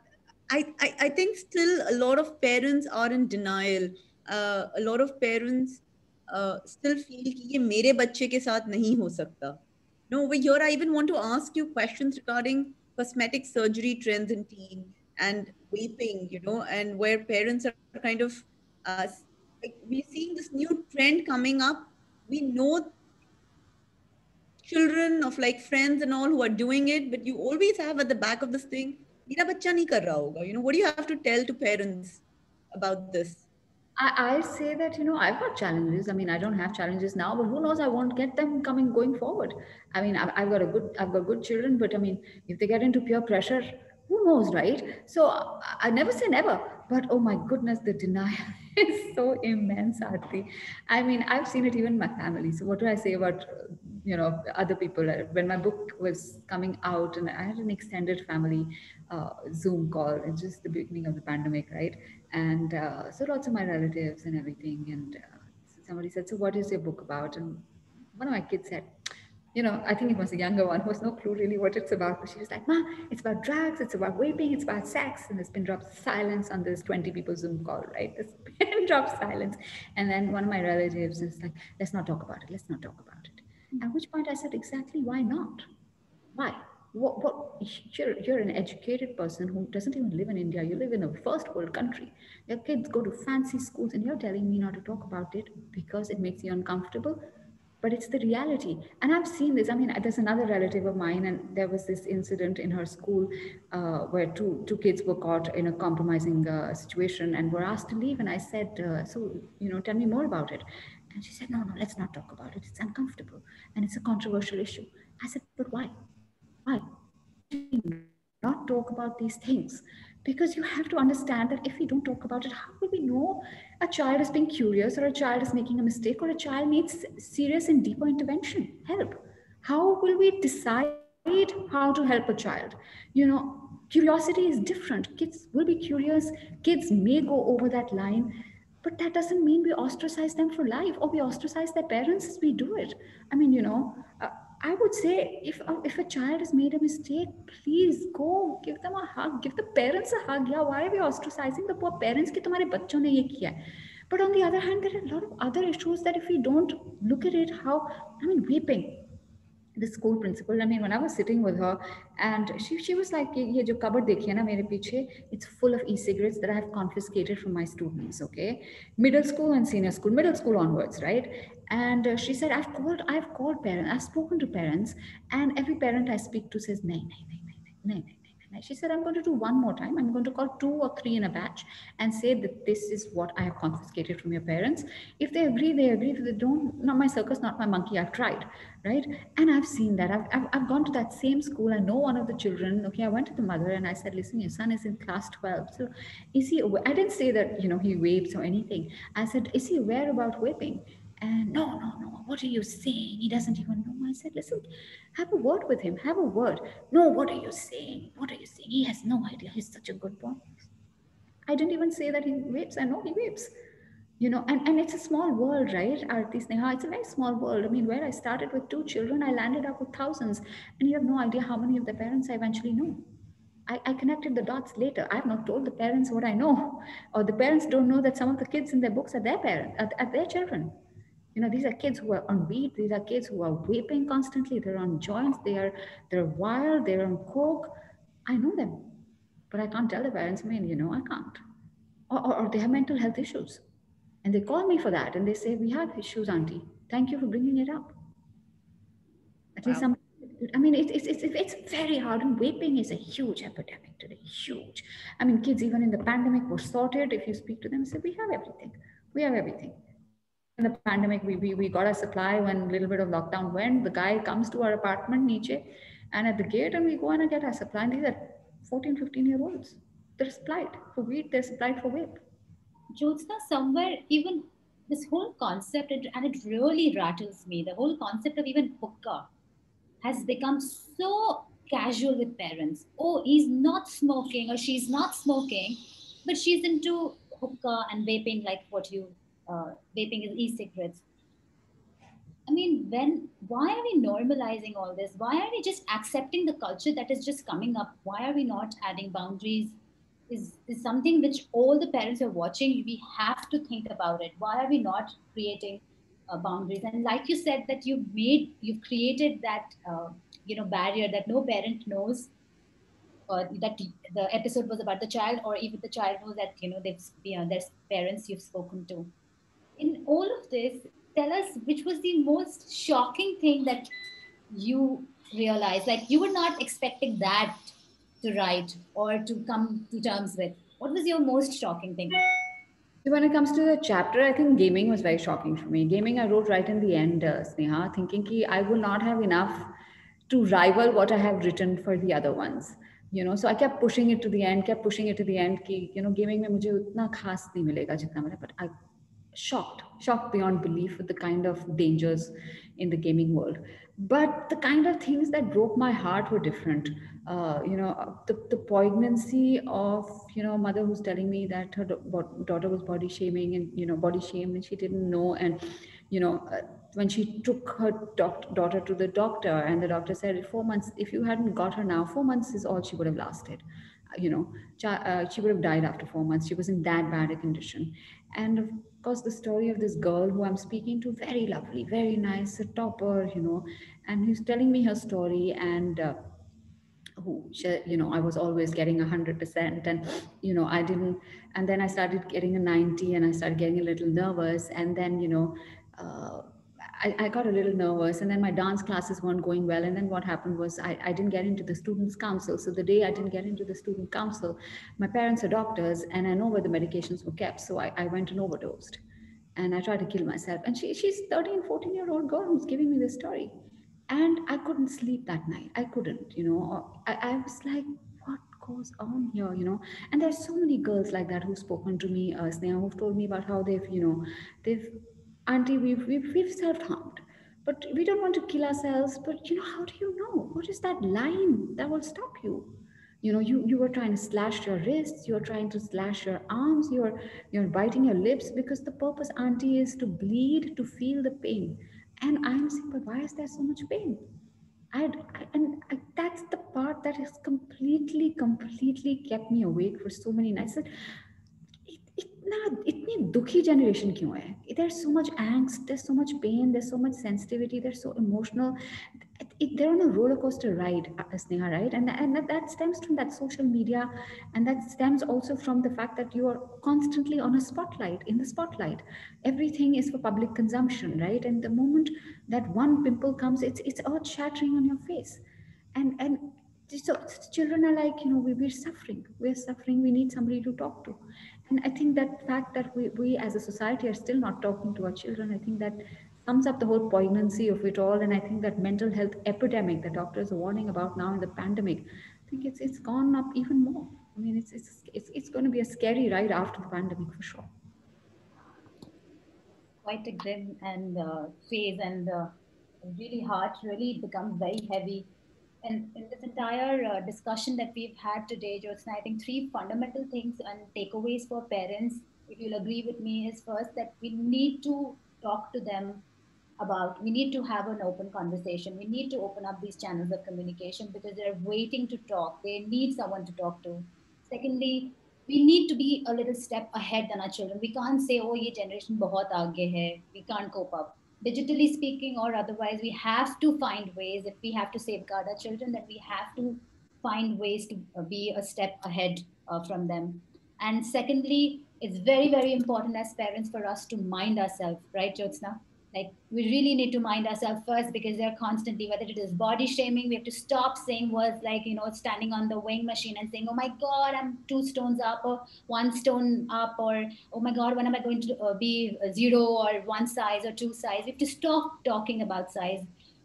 I think still a lot of parents are in denial. A lot of parents still feel कि ये मेरे बच्चे के साथ नहीं हो सकता. No, over here I even want to ask you questions regarding cosmetic surgery trends in teen and vaping, and where parents are kind of like we're seeing this new trend coming up. We know children of like friends and all who are doing it, but you always have at the back of this thing, मेरा बच्चा नहीं कर रहा होगा. What do you have to tell to parents about this? I say that, I've got challenges. I mean, I don't have challenges now, but who knows? I won't get them going forward. I mean, I've got good children, but I mean, if they get into peer pressure, who knows, right? So I never say never, but oh my goodness, the denial is so immense, Aarti. I mean, I've seen it even in my family. So what do I say about, other people? When my book was coming out and I had an extended family Zoom call, it's just the beginning of the pandemic, right? And so lots of my relatives and everything. And somebody said, so what is your book about? And one of my kids said, I think it was a younger one who has no clue really what it's about. But she was like, Ma, it's about drugs, it's about vaping, it's about sex. And there's been dropped silence on this 20 people Zoom call, right? There's been dropped silence. And then one of my relatives is like, let's not talk about it. Let's not talk about it. At which point I said, exactly, why not? Why? What you're an educated person who doesn't even live in India. You live in a first world country. Your kids go to fancy schools and you're telling me not to talk about it because it makes you uncomfortable. But it's the reality. And I've seen this. I mean, there's another relative of mine, and there was this incident in her school where two kids were caught in a compromising situation and were asked to leave. And I said, tell me more about it. And she said, no, let's not talk about it. It's uncomfortable and it's a controversial issue. I said, but why? Why? Why do we not talk about these things? Because you have to understand that if we don't talk about it, how will we know a child is being curious or a child is making a mistake or a child needs serious and deeper intervention, help? How will we decide how to help a child? Curiosity is different. Kids will be curious. Kids may go over that line, but that doesn't mean we ostracize them for life or we ostracize their parents as we do it. I mean, I would say if a child has made a mistake, please go give them a hug, give the parents a hug. Yeah, why are we ostracizing the poor parents कि तुम्हारे बच्चों ने ये किया है? But on the other hand, there are a lot of other issues that if we don't look at it, vaping. The school principal, I mean, when I was sitting with her and she was like, ये जो cupboard देखिए ना मेरे पीछे, it's full of e-cigarettes that I have confiscated from my students, okay? Middle school and senior school, middle school onwards, right? And she said, I've called parents, I've spoken to parents, and every parent I speak to says, nahi, nahi, nahi, nahi, nahi, nahi. She said, I'm going to do one more time. I'm going to call 2 or 3 in a batch and say that this is what I have confiscated from your parents. If they agree, they agree. If they don't, not my circus, not my monkey. I've tried, right? And I've seen that. I've gone to that same school. I know one of the children. Okay, I went to the mother and I said, listen, your son is in class 12. So is he aware? I didn't say that, he vapes or anything. I said, is he aware about vaping? And no, what are you saying? He doesn't even know. I said, listen, have a word with him. Have a word. No, what are you saying? What are you saying? He has no idea. He's such a good boy. I didn't even say that he vapes. I know he vapes. And it's a small world, right, Aarti, Sneha? It's a very small world. I mean, where I started with 2 children, I landed up with thousands. And you have no idea how many of the parents I eventually know. I connected the dots later. I have not told the parents what I know. Or the parents don't know that some of the kids in their books are their parents, are their children. These are kids who are on weed. These are kids who are vaping constantly. They're on joints. They're wild. They're on coke. I know them, but I can't tell the parents. I can't. Or they have mental health issues, and they call me for that, and they say, "We have issues, Auntie. Thank you for bringing it up." At least some. I mean, it's very hard, and vaping is a huge epidemic today. Huge. I mean, kids even in the pandemic were sorted. If you speak to them, say, "We have everything. We have everything." In the pandemic, we got a supply when a little bit of lockdown went. The guy comes to our apartment, niche, and at the gate, and we go in and get our supply. And these are 14, 15-year-olds. They're supplied for weed, they're supplied for vape. Jyotsna, somewhere even this whole concept, and it really rattles me, the whole concept of even hookah has become so casual with parents. Oh, he's not smoking or she's not smoking, but she's into hookah and vaping, like vaping is e-cigarettes. I mean, why are we normalizing all this? Why are we just accepting the culture that is just coming up? Why are we not adding boundaries? Is something which all the parents are watching. We have to think about it. Why are we not creating boundaries? And like you said, that you've created that barrier that no parent knows, or that the episode was about the child, or even the child knows that there's parents you've spoken to. In all of this, tell us which was the most shocking thing that you realized, like you were not expecting that to write or to come to terms with. What was your most shocking thing? When it comes to the chapter, I think gaming was very shocking for me. Gaming I wrote right in the end, Sneha, thinking I will not have enough to rival what I have written for the other ones. So I kept pushing it to the end, कि, gaming में मुझे उतना खास नहीं मिलेगा जितना मैंने, but I shocked beyond belief with the kind of dangers in the gaming world. But the kind of things that broke my heart were different. The poignancy of, mother who's telling me that her daughter was body shaming and, body shamed and she didn't know. And, when she took her daughter to the doctor and the doctor said 4 months, if you hadn't got her now, 4 months is all she would have lasted. She would have died after 4 months. She was in that bad a condition. And of course, the story of this girl who I'm speaking to, very lovely, very nice, a topper, and who's telling me her story. And I was always getting 100%, and I didn't. And then I started getting a 90, and I started getting a little nervous. And then uh, I got a little nervous, and then my dance classes weren't going well. And then what happened was I didn't get into the students' council. So the day I didn't get into the student council, my parents are doctors, and I know where the medications were kept. So I went and overdosed, and I tried to kill myself. And she's 13, 14-year-old girl who's giving me this story. And I couldn't sleep that night. I couldn't, I was like, what goes on here, And there's so many girls like that who've spoken to me, Sneha, who've told me about how they've, auntie, we've self-harmed. But we don't want to kill ourselves. But, how do you know? What is that line that will stop you? You were trying to slash your wrists, you're trying to slash your arms, you're biting your lips, because the purpose, auntie, is to bleed, to feel the pain. And I'm saying, but why is there so much pain? That's the part that has completely kept me awake for so many nights. इतनी दुखी generation क्यों है? There's so much angst, there's so much pain, there's so much sensitivity, they're so emotional. They're on a roller coaster ride, Sneha, right? And that stems from that social media, and that stems also from the fact that you are constantly on a spotlight, in the spotlight. Everything is for public consumption, right? And the moment that one pimple comes, it's earth shattering on your face. And so children are like, we're suffering, we need somebody to talk to. And I think that fact that we as a society are still not talking to our children, I think that sums up the whole poignancy of it all. And I think that mental health epidemic that doctors are warning about now in the pandemic, I think it's gone up even more. I mean, it's going to be a scary ride after the pandemic, for sure. Quite a grim and phase, and really heart really becomes very heavy. And in this entire discussion that we've had today, Jyotsna, I think three fundamental things and takeaways for parents, if you'll agree with me, is first that we need to talk to them we need to have an open conversation. We need to open up these channels of communication because they're waiting to talk. They need someone to talk to. Secondly, we need to be a little step ahead than our children. We can't say, oh, ye generation bahut aage hai. We can't cope up. Digitally speaking or otherwise, we have to find ways. If we have to safeguard our children, then we have to find ways to be a step ahead from them. And secondly, it's very, very important as parents for us to mind ourselves, right, Jyotsna? Like we really need to mind ourselves first because they're constantly, whether it is body shaming, we have to stop saying words like, standing on the weighing machine and saying, oh my God, I'm 2 stones up or 1 stone up, or oh my God, when am I going to be 0 or 1 size or 2 size? We have to stop talking about size,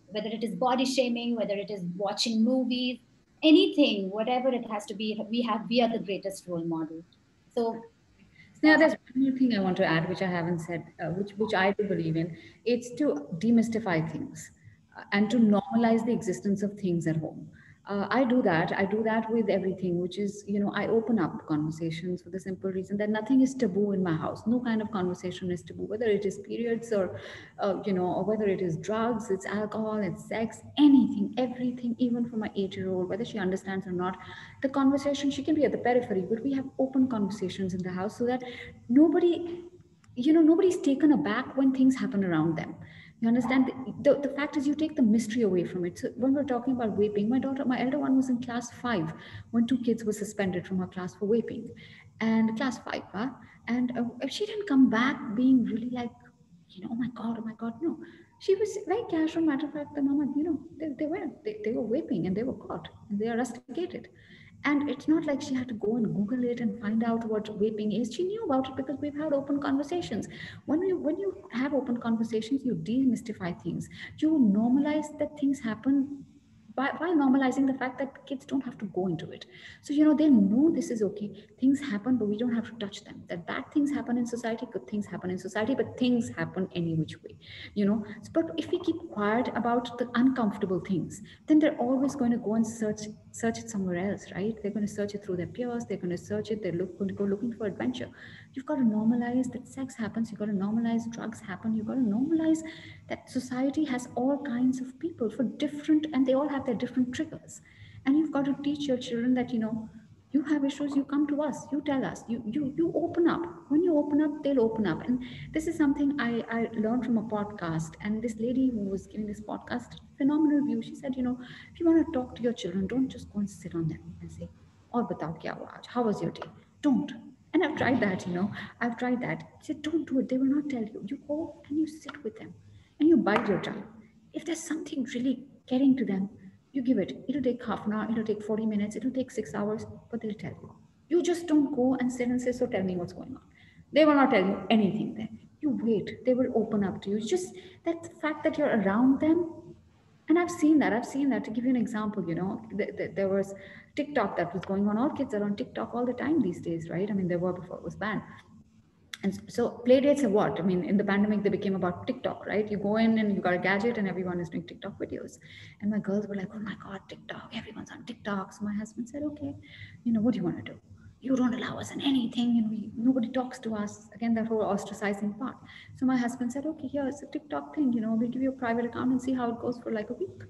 whether it is body shaming, whether it is watching movies, anything, whatever it has to be, we are the greatest role model. So now, there's one more thing I want to add, which I haven't said, which I do believe in. It's to demystify things and to normalize the existence of things at home. I do that. I do that with everything, which is, I open up conversations for the simple reason that nothing is taboo in my house. No kind of conversation is taboo, whether it is periods or, or whether it is drugs, it's alcohol, it's sex, anything, everything, even for my 8-year-old, whether she understands or not. The conversation, she can be at the periphery, but we have open conversations in the house so that nobody's taken aback when things happen around them. You understand? The fact is, you take the mystery away from it. So when we're talking about vaping, my elder one was in class 5 when 2 kids were suspended from her class for vaping, and class 5, huh? And she didn't come back being really like, oh my God, no. She was very casual. Matter of fact, the mama, they were vaping and they were caught and they are rusticated. And it's not like she had to go and Google it and find out what vaping is. She knew about it because we've had open conversations. When you have open conversations, you demystify things. You normalize that things happen while normalizing the fact that kids don't have to go into it. So, you know, they'll know this is okay. Things happen, but we don't have to touch them. That bad things happen in society, good things happen in society, but things happen any which way, you know. But if we keep quiet about the uncomfortable things, then they're always going to go and search it somewhere else, right? They're going to search it through their peers. They're going to search it. Going to go looking for adventure. You've got to normalize that sex happens. You've got to normalize drugs happen. You've got to normalize that society has all kinds of people for different, and they all have their different triggers. And you've got to teach your children that, you know, you have issues, you come to us, you tell us, you open up. When you open up, they'll open up. And this is something I learned from a podcast. And this lady who was giving this podcast, phenomenal view, she said, you know, if you want to talk to your children, don't just go and sit on them and say, "Aur batao kya hua aaj? How was your day?" Don't. And I've tried that, you know, I've tried that. She said, don't do it. They will not tell you. You go and you sit with them and you bide your time. If there's something really getting to them, you give it. It'll take half an hour, it'll take 40 minutes, it'll take 6 hours, but they'll tell you. You just don't go and sit and say, so tell me what's going on. They will not tell you anything there. You wait, they will open up to you. It's just that the fact that you're around them. And I've seen that. To give you an example, you know, there was TikTok that was going on. All kids are on TikTok all the time these days, right? I mean, they were before it was banned. And so play dates are what? I mean, in the pandemic, they became about TikTok, right? You go in and you got a gadget and everyone is doing TikTok videos. And my girls were like, oh my God, TikTok, everyone's on TikTok. So my husband said, okay, you know, what do you want to do? You don't allow us in anything and nobody talks to us. Again, that whole ostracizing part. So my husband said, okay, here, it's a TikTok thing, you know, we'll give you a private account and see how it goes for like a week.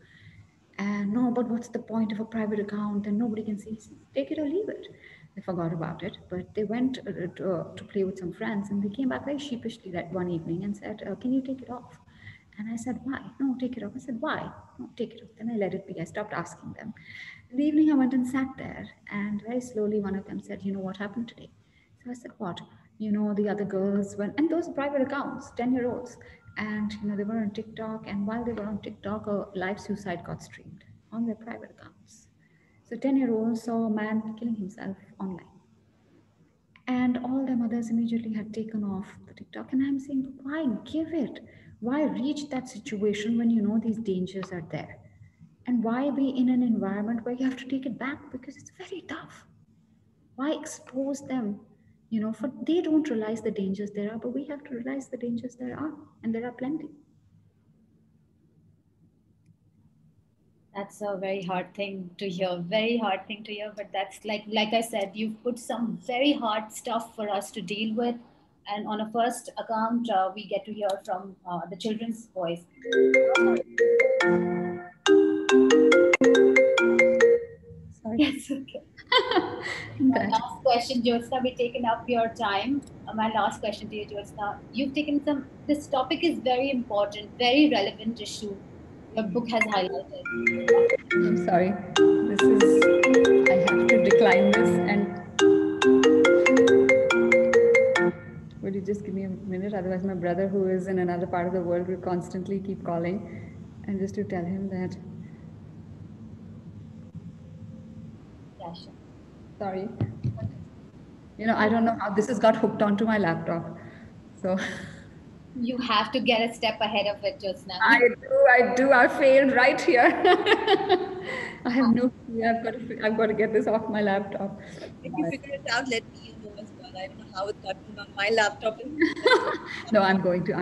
And no, but what's the point of a private account and nobody can see? Take it or leave it. They forgot about it, but they went to play with some friends and they came back very sheepishly that one evening and said, can you take it off? And I said, why? No, take it off. I said, why? No, take it off. Then I let it be. I stopped asking them. In the evening, I went and sat there and very slowly one of them said, you know what happened today? So I said, what? You know, the other girls went, and those private accounts, 10-year-olds, and you know, they were on TikTok, and while they were on TikTok, a live suicide got streamed on their private accounts. So 10-year-olds saw a man killing himself online. And all their mothers immediately had taken off the TikTok. And I'm saying, why give it? Why reach that situation when you know these dangers are there? And why be in an environment where you have to take it back? Because it's very tough. Why expose them? You know, for they don't realize the dangers there are, but we have to realize the dangers there are, and there are plenty. That's a very hard thing to hear, very hard thing to hear. But that's like I said, you've put some very hard stuff for us to deal with. And on a first account, we get to hear from the children's voice. Sorry. Yes, okay. My last question, Jyotsna, we've taken up your time. My last question to you, Jyotsna. You've taken this topic is very important, very relevant issue. Your book has highlighted. I'm sorry. I have to decline this. And would you just give me a minute? Otherwise, my brother, who is in another part of the world, will constantly keep calling. And just to tell him that. Yeah, sure. Sorry. You know, I don't know how this has got hooked onto my laptop. So. You have to get a step ahead of it, Jyotsna. I do. I failed right here. I have no clue. I've got to get this off my laptop. If you figure it out, let me know as well. I don't know how it got on my laptop. No, I'm going to.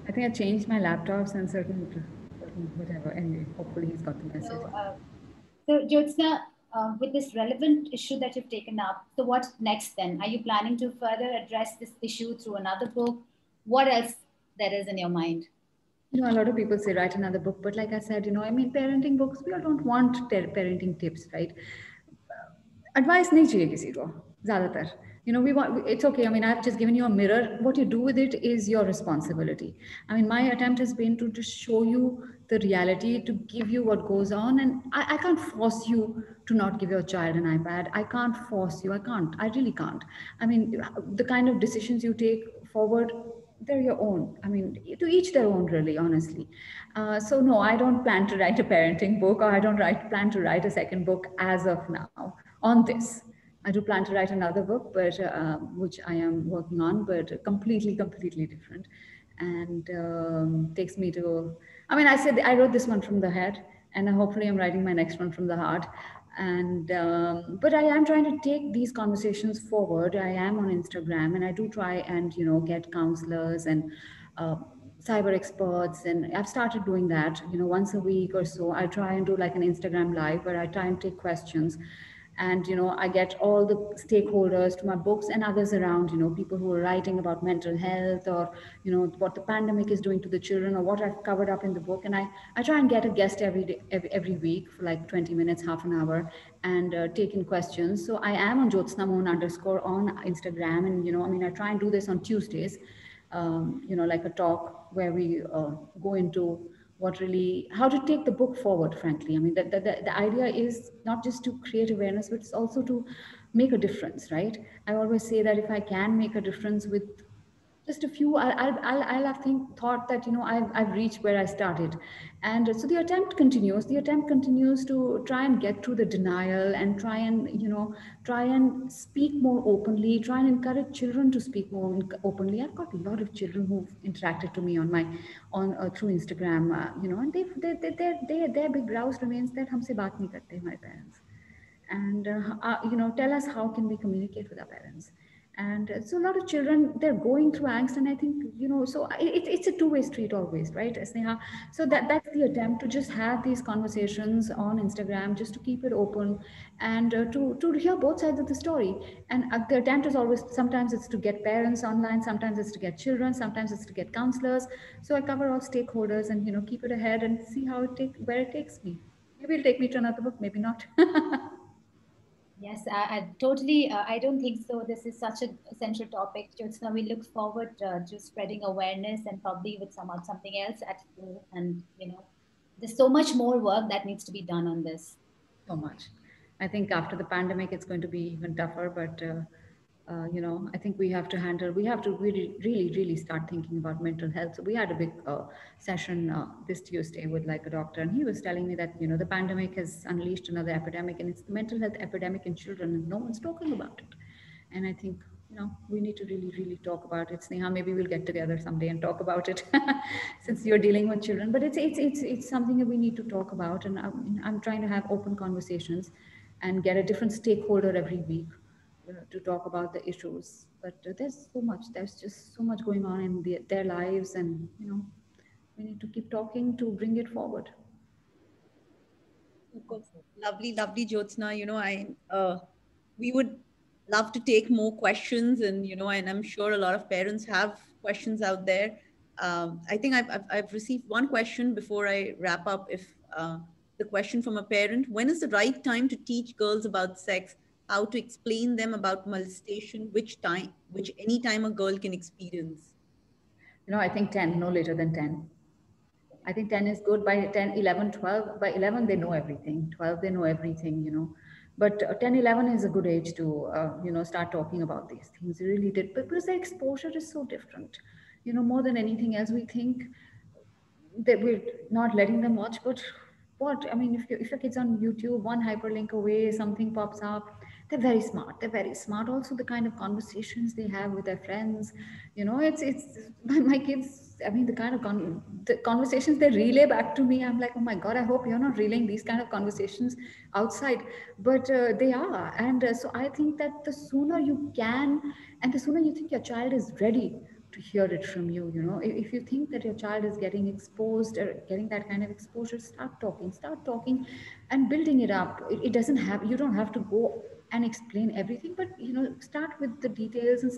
I think I changed my laptops and certain whatever. Anyway, hopefully he's got the message. So Jyotsna, with this relevant issue that you've taken up, so what's next then? Are you planning to further address this issue through another book? What else there is in your mind? You know, a lot of people say write another book, but like I said, you know, I mean, parenting books, we all don't want parenting tips, right? Advice nahi chahiye kisi ko, zyadatar. You know, it's okay. I mean, I've just given you a mirror. What you do with it is your responsibility. I mean, my attempt has been to just show you the reality, to give you what goes on. And I can't force you to not give your child an iPad. I can't force you. I really can't. I mean, the kind of decisions you take forward, they're your own. I mean, to each their own, really, honestly. So no, I don't plan to write a parenting book, or I don't plan to write a second book as of now on this. I do plan to write another book, but which I am working on, but completely different, and takes me to. I mean, I said I wrote this one from the head, and hopefully I'm writing my next one from the heart. And but I am trying to take these conversations forward. I am on Instagram, and I do try and get counselors and uh, cyber experts, and I've started doing that. Once a week or so, I try and do like an Instagram live where I try and take questions, and I get all the stakeholders to my books and others around, people who are writing about mental health, or what the pandemic is doing to the children, or what I've covered up in the book. And I try and get a guest every day, every week for like 20 minutes, half an hour, and take in questions. So I am on Jyotsna Mohan _ on Instagram, and I try and do this on Tuesdays, like a talk where we go into what really, how to take the book forward, frankly. I mean, the idea is not just to create awareness, but it's also to make a difference, right? I always say that if I can make a difference with just a few, I'll have thought that I've reached where I started. And so the attempt continues to try and get through the denial, and try and speak more openly, try and encourage children to speak more openly. I've got a lot of children who've interacted to me on through Instagram, and their big grouse remains that humse baat nahi karte my parents. And tell us, how can we communicate with our parents? And so a lot of children, they're going through angst, and I think so it's a two-way street always, right, Sneha? So that's the attempt, to just have these conversations on Instagram, just to keep it open, and to hear both sides of the story. And the attempt is always, sometimes it's to get parents online, sometimes it's to get children, sometimes it's to get counselors. So I cover all stakeholders, and keep it ahead and see where it takes me. Maybe it'll take me to another book, maybe not. Yes, I totally. I don't think so. This is such an essential topic, Jyotsna. We look forward to spreading awareness, and probably with something else at school. And there's so much more work that needs to be done on this. So much. I think after the pandemic, it's going to be even tougher. But I think we have to really, really, really start thinking about mental health. So we had a big session this Tuesday with like a doctor, and he was telling me that the pandemic has unleashed another epidemic, and it's the mental health epidemic in children, and no one's talking about it. And I think we need to really, really talk about it. Sneha, maybe we'll get together someday and talk about it, since you're dealing with children. But it's something that we need to talk about, and I'm trying to have open conversations and get a different stakeholder every week to talk about the issues. But there's just so much going on in their lives, and we need to keep talking to bring it forward. Lovely, lovely, Jyotsna. We would love to take more questions, and and I'm sure a lot of parents have questions out there. I think I've received one question before I wrap up. If the question from a parent: when is the right time to teach girls about sex? How to explain them about molestation? Which any time a girl can experience? I think 10, no later than 10. I think 10 is good. By 10, 11, 12, by 11, they know everything. 12, they know everything. But 10, 11 is a good age to, start talking about these things. It really did. But because the exposure is so different, more than anything else, we think that we're not letting them watch. But what? I mean, if your kid's on YouTube, one hyperlink away, something pops up. They're very smart. They're very smart. Also, the kind of conversations they have with their friends, it's my kids. I mean, the kind of the conversations they relay back to me. I'm like, oh my god, I hope you're not relaying these kind of conversations outside. But they are, and so I think that the sooner you can, and the sooner you think your child is ready to hear it from you. If you think that your child is getting exposed or getting that kind of exposure, start talking and building it up. It doesn't have, you don't have to go and explain everything, but start with the details, and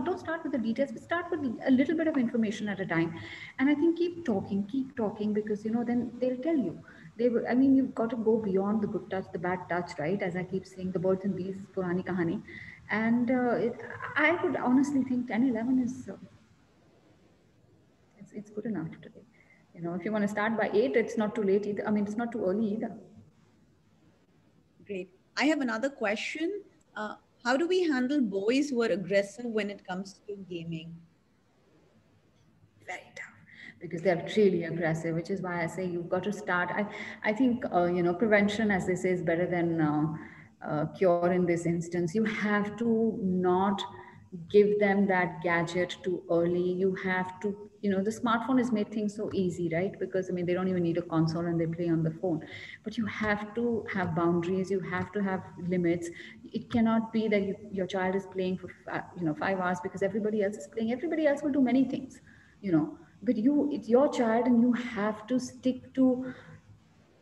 don't start with the details, but start with a little bit of information at a time. And I think keep talking, because then they'll tell you. You've got to go beyond the good touch, the bad touch, right? As I keep saying, the birds and bees, purani kahani. And I would honestly think 10, 11 is it's good enough today. If you want to start by 8, it's not too late either. It's not too early either. Great. I have another question. How do we handle boys who are aggressive when it comes to gaming? Very tough, because they're really aggressive, which is why I say you've got to start. I think prevention, as they say, is better than cure in this instance. You have to not give them that gadget too early. You have to, you know, the smartphone has made things so easy, right? Because I mean, they don't even need a console and they play on the phone. But you have to have boundaries. You have to have limits. It cannot be that your child is playing for 5 hours because everybody else is playing. Everybody else will do many things, you know. But it's your child, and you have to stick to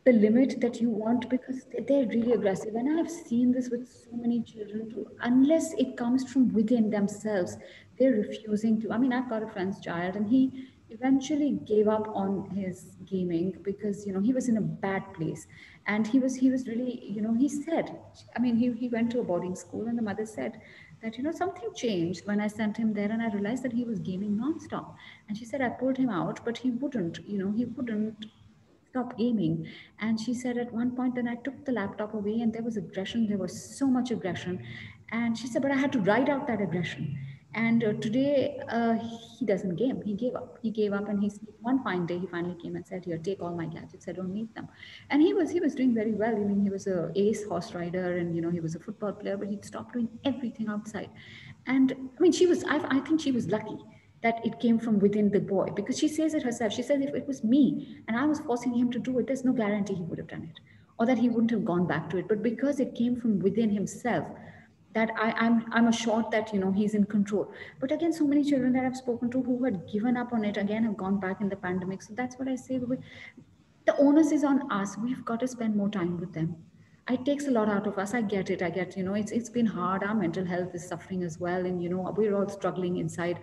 the limit that you want, because they're really aggressive. And I've seen this with so many children too. Unless it comes from within themselves, they're refusing to. I mean, I've got a friend's child, and he eventually gave up on his gaming because, you know, he was in a bad place. And he was really, you know, he said, I mean, he went to a boarding school, and the mother said that, you know, something changed when I sent him there, and I realized that he was gaming nonstop. And she said, I pulled him out, but he wouldn't, you know, he wouldn't stop gaming. And she said at one point, then I took the laptop away, and there was aggression. There was so much aggression. And she said, but I had to write out that aggression. And today he doesn't game. He gave up. He gave up, and he's one fine day he finally came and said, here, take all my gadgets. I don't need them. And he was doing very well. I mean, he was a ace horse rider, and, you know, he was a football player, but he'd stopped doing everything outside. And I mean, I think she was lucky that it came from within the boy, because she says it herself. She says, if it was me and I was forcing him to do it, there's no guarantee he would have done it, or that he wouldn't have gone back to it. But because it came from within himself, that I'm assured that, you know, he's in control. But again, so many children that I've spoken to who had given up on it again have gone back in the pandemic. So that's what I say. The onus is on us. We've got to spend more time with them. It takes a lot out of us. I get it. I get, you know, it's been hard. Our mental health is suffering as well. And, you know, we're all struggling inside.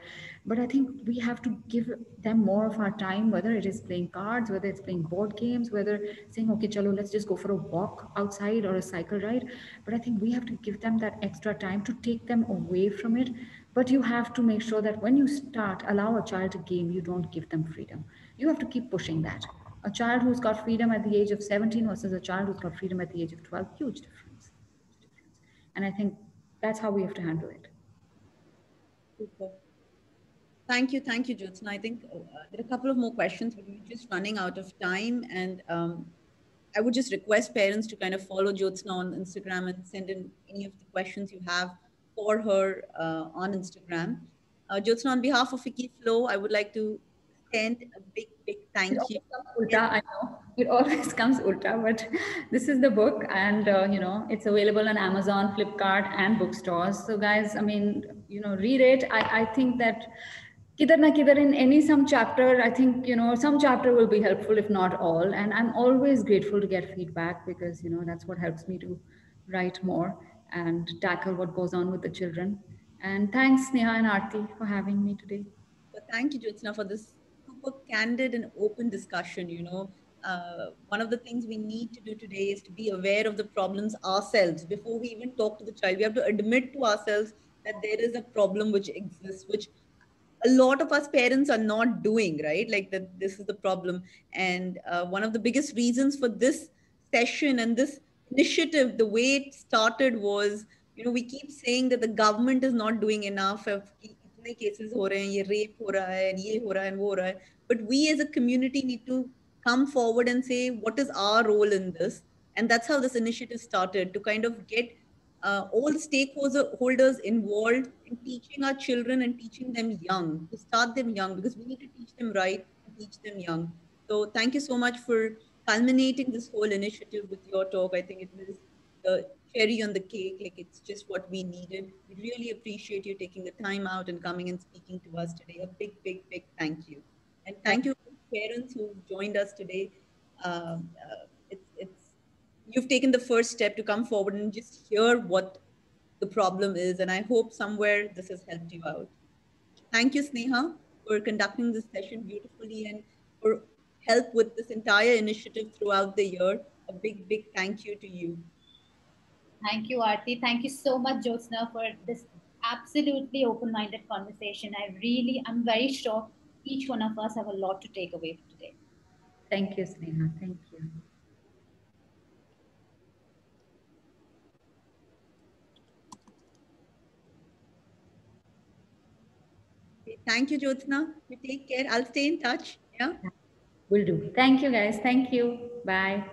But I think we have to give them more of our time, whether it is playing cards, whether it's playing board games, whether saying, okay, chalo, let's just go for a walk outside or a cycle ride. But I think we have to give them that extra time to take them away from it. But you have to make sure that when you allow a child to game, you don't give them freedom. You have to keep pushing that. A child who's got freedom at the age of 17 versus a child who's got freedom at the age of 12, huge difference. And I think that's how we have to handle it. Super. Thank you, Jyotsna. I think there are a couple of more questions, but we're just running out of time. And I would just request parents to kind of follow Jyotsna on Instagram and send in any of the questions you have for her on Instagram. Jyotsna, on behalf of Wiki Flow, I would like to send a big, big thank you. Ulta, I know it always comes ulta, but this is the book, and you know, it's available on Amazon, Flipkart, and bookstores. So guys, I mean, you know, read it. I think that kidhar na kidhar in some chapter, I think, you know, some chapter will be helpful, if not all. And I'm always grateful to get feedback, because, you know, that's what helps me to write more and tackle what goes on with the children. And thanks, Neha and Aarti, for having me today. But thank you, Jyotsna, for this super candid and open discussion. You know, one of the things we need to do today is to be aware of the problems ourselves before we even talk to the child. We have to admit to ourselves that there is a problem which exists, which a lot of us parents are not doing, right? Like that, this is the problem. And one of the biggest reasons for this session and this initiative, the way it started was, you know, we keep saying that the government is not doing enough. इतने cases हो रहे हैं, ये rape हो रहा है, ये हो रहा है, वो हो रहा है. But we as a community need to come forward and say, what is our role in this? And that's how this initiative started, to kind of get all the stakeholders involved in teaching our children and teaching them young, to start them young, because we need to teach them right and teach them young. So thank you so much for culminating this whole initiative with your talk. I think it was the cherry on the cake. Like, it's just what we needed. We really appreciate you taking the time out and coming and speaking to us today. A big, big, big thank you. And thank you to parents who joined us today. You've taken the first step to come forward and just hear what the problem is. And I hope somewhere this has helped you out. Thank you, Sneha, for conducting this session beautifully and for help with this entire initiative throughout the year. A big, big thank you to you. Thank you, Aarti. Thank you so much, Jyotsna, for this absolutely open-minded conversation. I'm very sure each one of us have a lot to take away from today. Thank you, Sneha. Thank you. Thank you, Jyotsna. You take care. I'll stay in touch. Yeah. Will do. Thank you, guys. Thank you. Bye.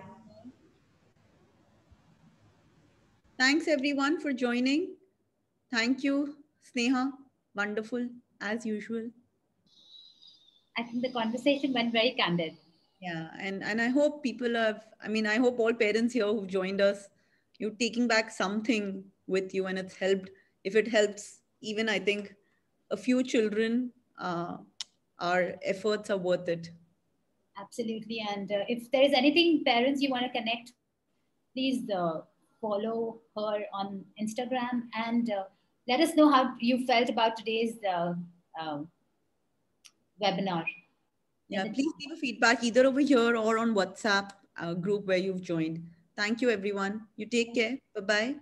Thanks, everyone, for joining. Thank you, Sneha. wonderful as usual. I think the conversation went very candid. Yeah, and I hope people have, I mean, I hope all parents here who've joined us, you're taking back something with you and it's helped. If it helps, even I think a few children, our efforts are worth it. Absolutely. And if there is anything, parents, you want to connect with, please follow her on Instagram and let us know how you felt about today's uh, webinar. Yeah, please leave a feedback either over here or on WhatsApp group where you've joined. Thank you, everyone. You take care. Bye bye.